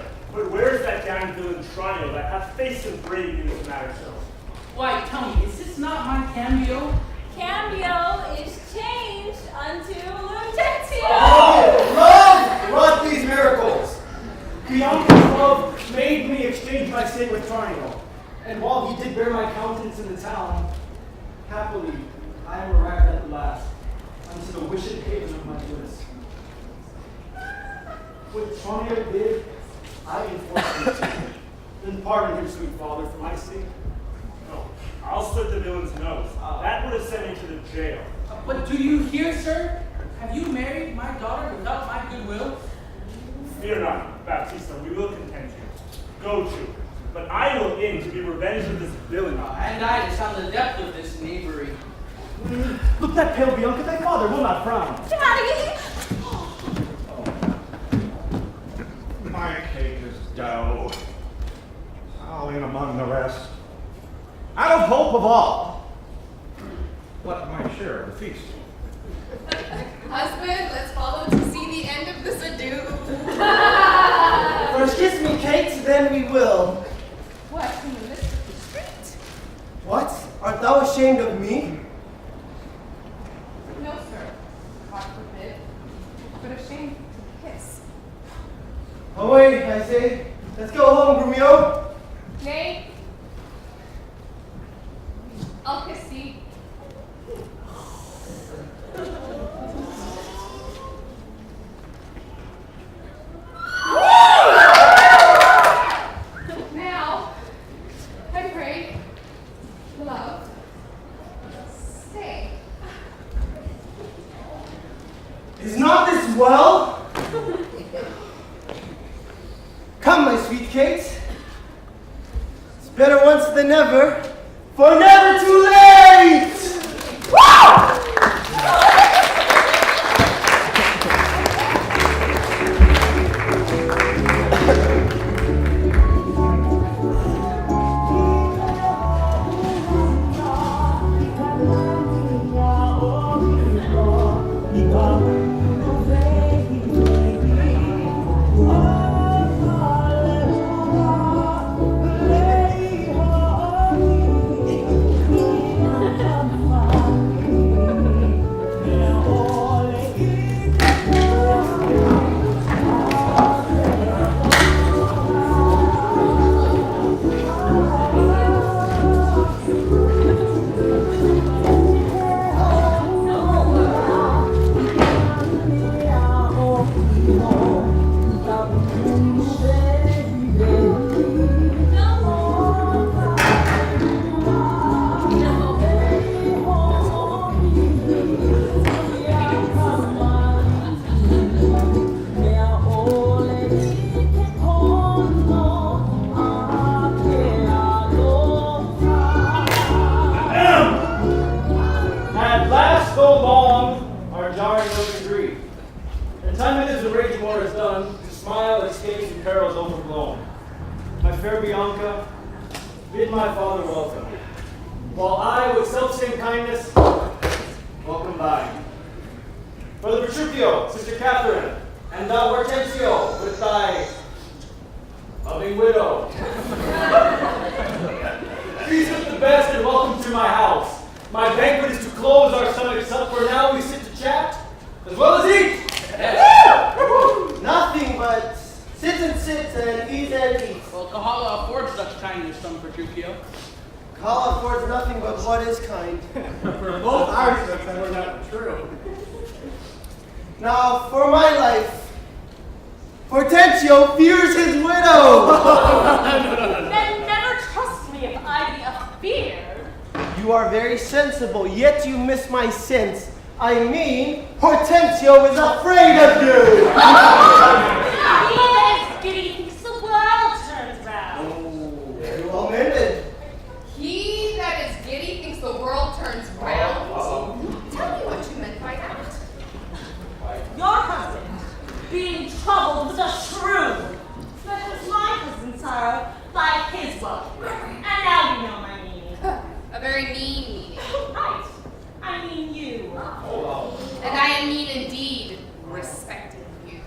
S10: where's that damn villain Tranio that hath face and brave in this matter so?
S1: Why, tell me, is this not my cameo?
S4: Cambio is changed unto Lucentio.
S6: Love wrought these miracles. Bianca's love made me exchange my sin with Tranio. And while he did bear my countenance in the town, happily I am arrived at the last unto the wished haven of my bliss. What Tranio did, I enforced him to. Then pardon him, sweet father, for my sake.
S10: No, I'll slit the villain's nose. That would have sent me to the jail.
S1: But do you hear, sir? Have you married my daughter without my goodwill?
S10: Fear not, Baptista, we will content you. Go to. But I will in to be revenged of this villain.
S1: And I to sound the depth of this knavery.
S6: Look that pale Bianca, thy father will not frown.
S4: Daddy!
S2: My cake is dough. I'll in among the rest. Out of hope of all. What my share of the feast?
S8: Husband, let's follow to see the end of this ado.
S7: First kiss me, Kate, then we will.
S8: What, in the midst of the street?
S7: What? Art thou ashamed of me?
S8: No, sir. God forbid. But ashamed to kiss.
S7: Away, I say. Let's go home, Grumio.
S4: Nay. I'll kiss thee. Now, I pray, love, stay.
S7: Is not this well? Come, my sweet Kate. It's better once than never, for never too late! At last, so long, our jarring look agreed. In 10 minutes, the raging war is done. To smile escapes and perils overblown. My fair Bianca, bid my father welcome, while I, with self-same kindness, welcome thine. Brother Petruchio, Sister Catherine, and thou Hortensio, with thy loving widow. Feast with the best and welcome to my house. My banquet is to close our stomachs up, for now we sit to chat, as well as eat. Nothing but sit and eat and eat.
S1: Well, Kahala affords such kindness, son Petruchio.
S7: Call affords nothing but what is kind.
S3: For both our sakes, that were not true.
S7: Now, for my life, Hortensio fears his widow.
S8: Then never trust me if I be afeard.
S7: You are very sensible, yet you miss my sense. I mean, Hortensio is afraid of you.
S8: He giddy thinks the world turns round.
S7: Very well mended.
S4: He that is giddy thinks the world turns round. Tell me what you meant by that.
S8: Your husband being troubled with a shrew. That was my husband's sorrow by his woe. And now you know my meaning.
S4: A very mean meaning.
S8: Right. I mean you.
S4: And I am mean indeed, respecting you.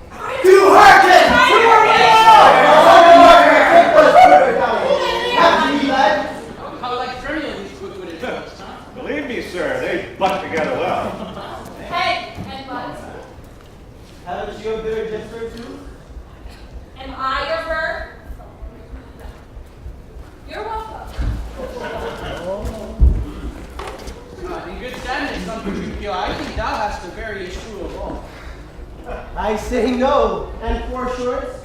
S7: You hearken!
S1: How like Tremio these quick-witted folks, huh?
S2: Believe me, sir, they butt together well.
S8: Head and butt.
S7: Haven't you a bitter gesture too?
S8: Am I your bird?
S4: You're welcome.
S1: In good standing, son Petruchio, I think thou hast the veriest true of all.
S7: I say no, and for assurance,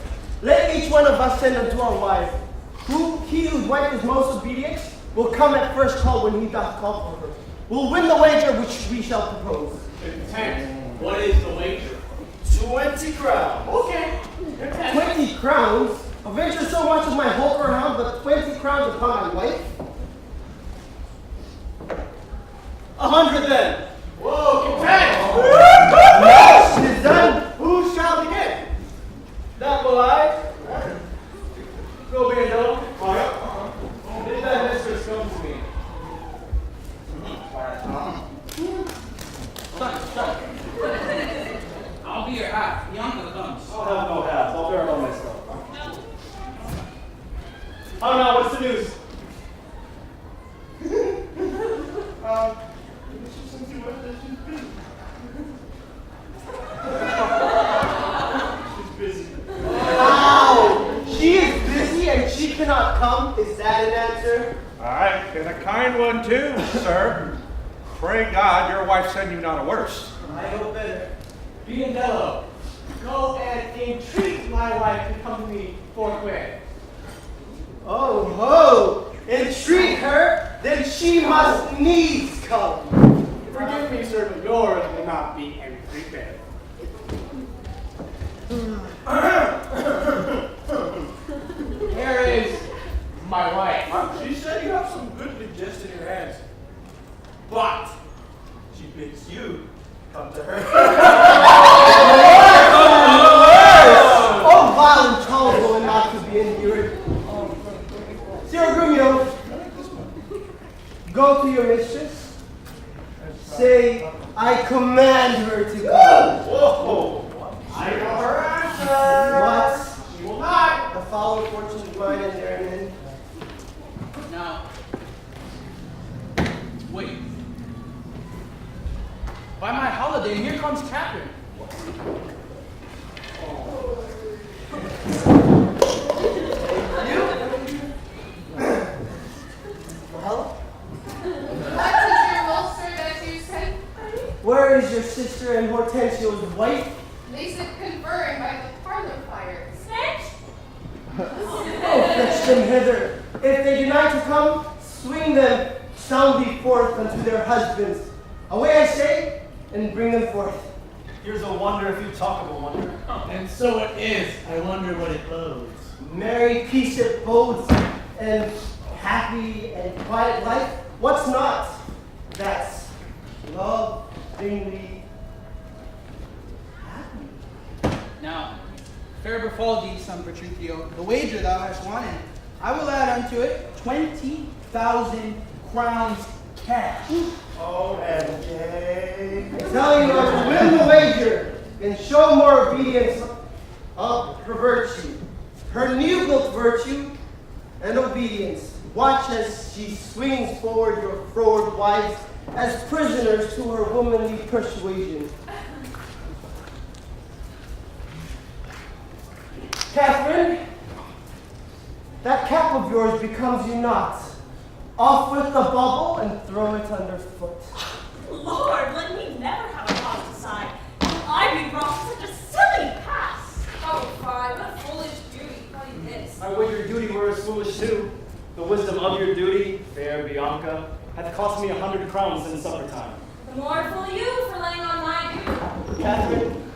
S7: let each one of us send unto our wife. He whose wife is most obedient will come at first call when he doth call for her. We'll win the wager which we shall propose.
S3: Intent. What is the wager?
S7: 20 crowns.
S3: Okay.
S7: 20 crowns? A venture so much as my whole around, but 20 crowns upon my wife? 100 then.
S3: Whoa, content!
S7: Yes, it is done. Who shall begin? That will I. Go be alone. Bid thy mistress come to me.
S1: Son. I'll be your half. Bianca comes.
S7: I'll have no halves. I'll bear it all myself. Oh no, what's the news? She's busy and she cannot come? Is that
S2: and a kind one too, sir. Pray God your wife send you not a worse.
S7: I hope better.
S3: Biondello, go and entreat my wife to come to me forthwith.
S7: Oh ho! Entreat her, then she must needs come.
S3: Forgive me, sir, but yours will not be entreated. Here is my wife.
S6: She said you have some goodly gist in your hands. But she bids you come to her.
S7: Oh, vile and tolerable and not to be endured. Sir Grumio, go to your mistress. Say, I command her to come.
S2: Whoa!
S6: I know her answer.
S7: What?
S6: She will not.
S7: The foul fortunes mine and therein.
S1: Now, wait. By my holiday, here comes Catherine.
S7: Well,
S4: What is your bolster that you sent?
S7: where is your sister and Hortensio's wife?
S4: They said conferring by the parlor fire.
S8: Snitch?
S7: Oh, fetch them hither. If they deny to come, swing them soundly forth unto their husbands. Away I say, and bring them forth.
S6: Here's a wonder if you talk of a wonder.
S3: And so it is. I wonder what it bodes.
S7: Merry peace it bodes, and happy and quiet life. What's not? That's love, vainly happy.
S1: Now, fair befall thee, son Petruchio, the wager thou hast won, and I will add unto it 20,000 crowns cash.
S6: Oh, MJ.
S7: I tell you, I will win the wager and show more obedience of her virtue, her new-built virtue and obedience. Watch as she swings forward your froward wives as prisoners to her womanly persuasion. Catherine, that cap of yours becomes you not. Off with the bubble and throw it underfoot.
S8: Lord, let me never have a cause to sigh. I be brought to such a silly pass.
S4: Oh, fine. What a foolish duty. Probably this.
S6: I would your duty were as foolish too. The wisdom of your duty, fair Bianca, hath cost me 100 crowns in supper time.
S8: The more fool you for laying on my duty.
S7: Catherine,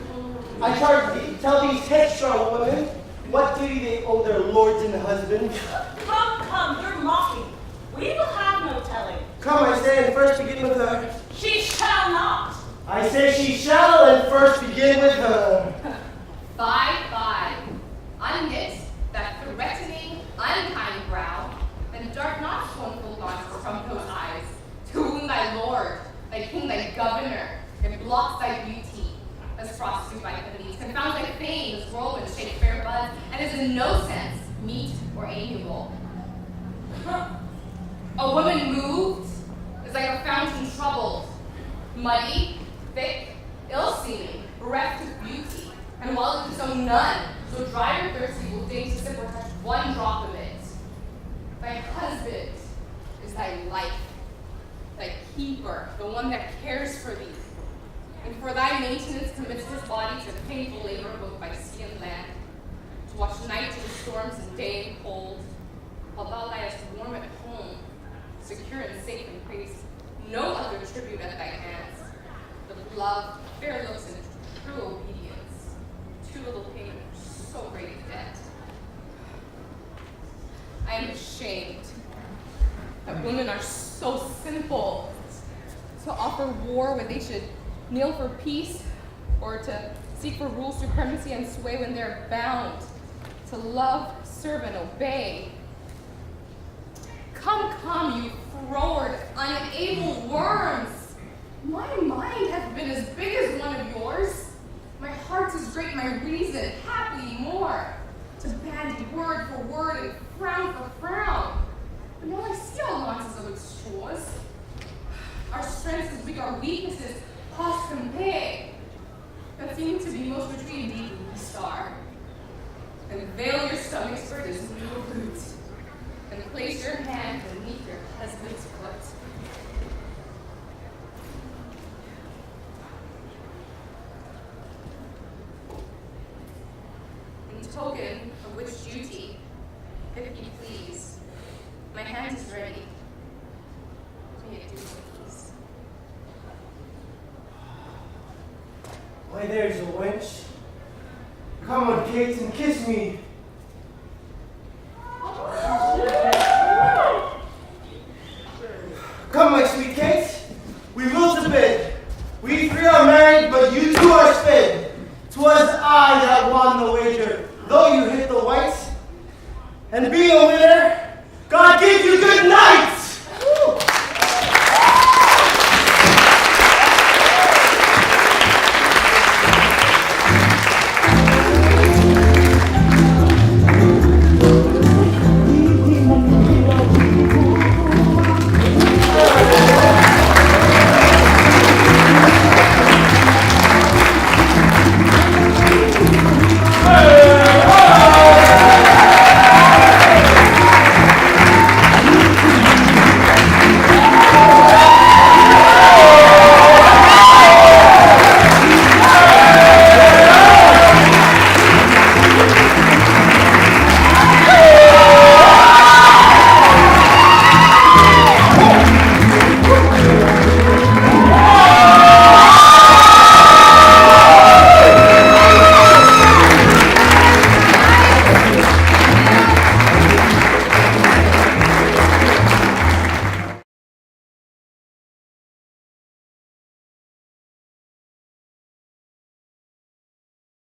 S7: I charge thee, tell these headstrong women what duty they owe their lords and husbands.
S8: Come, you're mocking. We will have no telling.
S7: Come, I say, and first begin with her.
S8: She shall not.
S7: I say she shall, and first begin with her.
S4: Fie. Unknit, that threatening, unkind brow, and dart not scornful glances from those eyes, to whom thy lord, thy king, thy governor, and blocks thy beauty, as frost by enemies, confounds thy fanes, whirlwinds shake fair buds, and is in no sense meet or amiable. A woman moved is like a fountain troubled, muddy, thick, ill-seeming, bereft of beauty, and while it is so none, so dry or thirsty will deign to sip or touch one drop of it. Thy husband is thy life, thy keeper, the one that cares for thee, and for thy maintenance commits his body to painful labor both by sea and land, to watch night in storms and day in cold, while thou liest warm at home, secure and safe in praise, no other tribute at thy hands, but love, fair looks, and true obedience. Too little payment for so great a debt. I am ashamed that women are so simple to offer war when they should kneel for peace, or to seek for rule, supremacy, and sway when they're bound to love, serve, and obey. Come, you froward, unable worms. My mind hath been as big as one of yours. My heart is great, my reason happily more. To bandy word for word and frown for frown. But now I see all nonsense of its straws. Our strengths is weak, our weaknesses cost compare. That seem to be most between thee and the star. And veil your stomachs for this new root. and place your hand beneath your husband's foot. In token of which duty, if you please, my hand is ready. May it do so, please.
S7: Why, there's a wench. Come on, Kate, and kiss me. Come, my sweet Kate. We will to bed. We three are married, but you two are sped. 'Twas I that won the wager, though you hit the whites. And being a winner,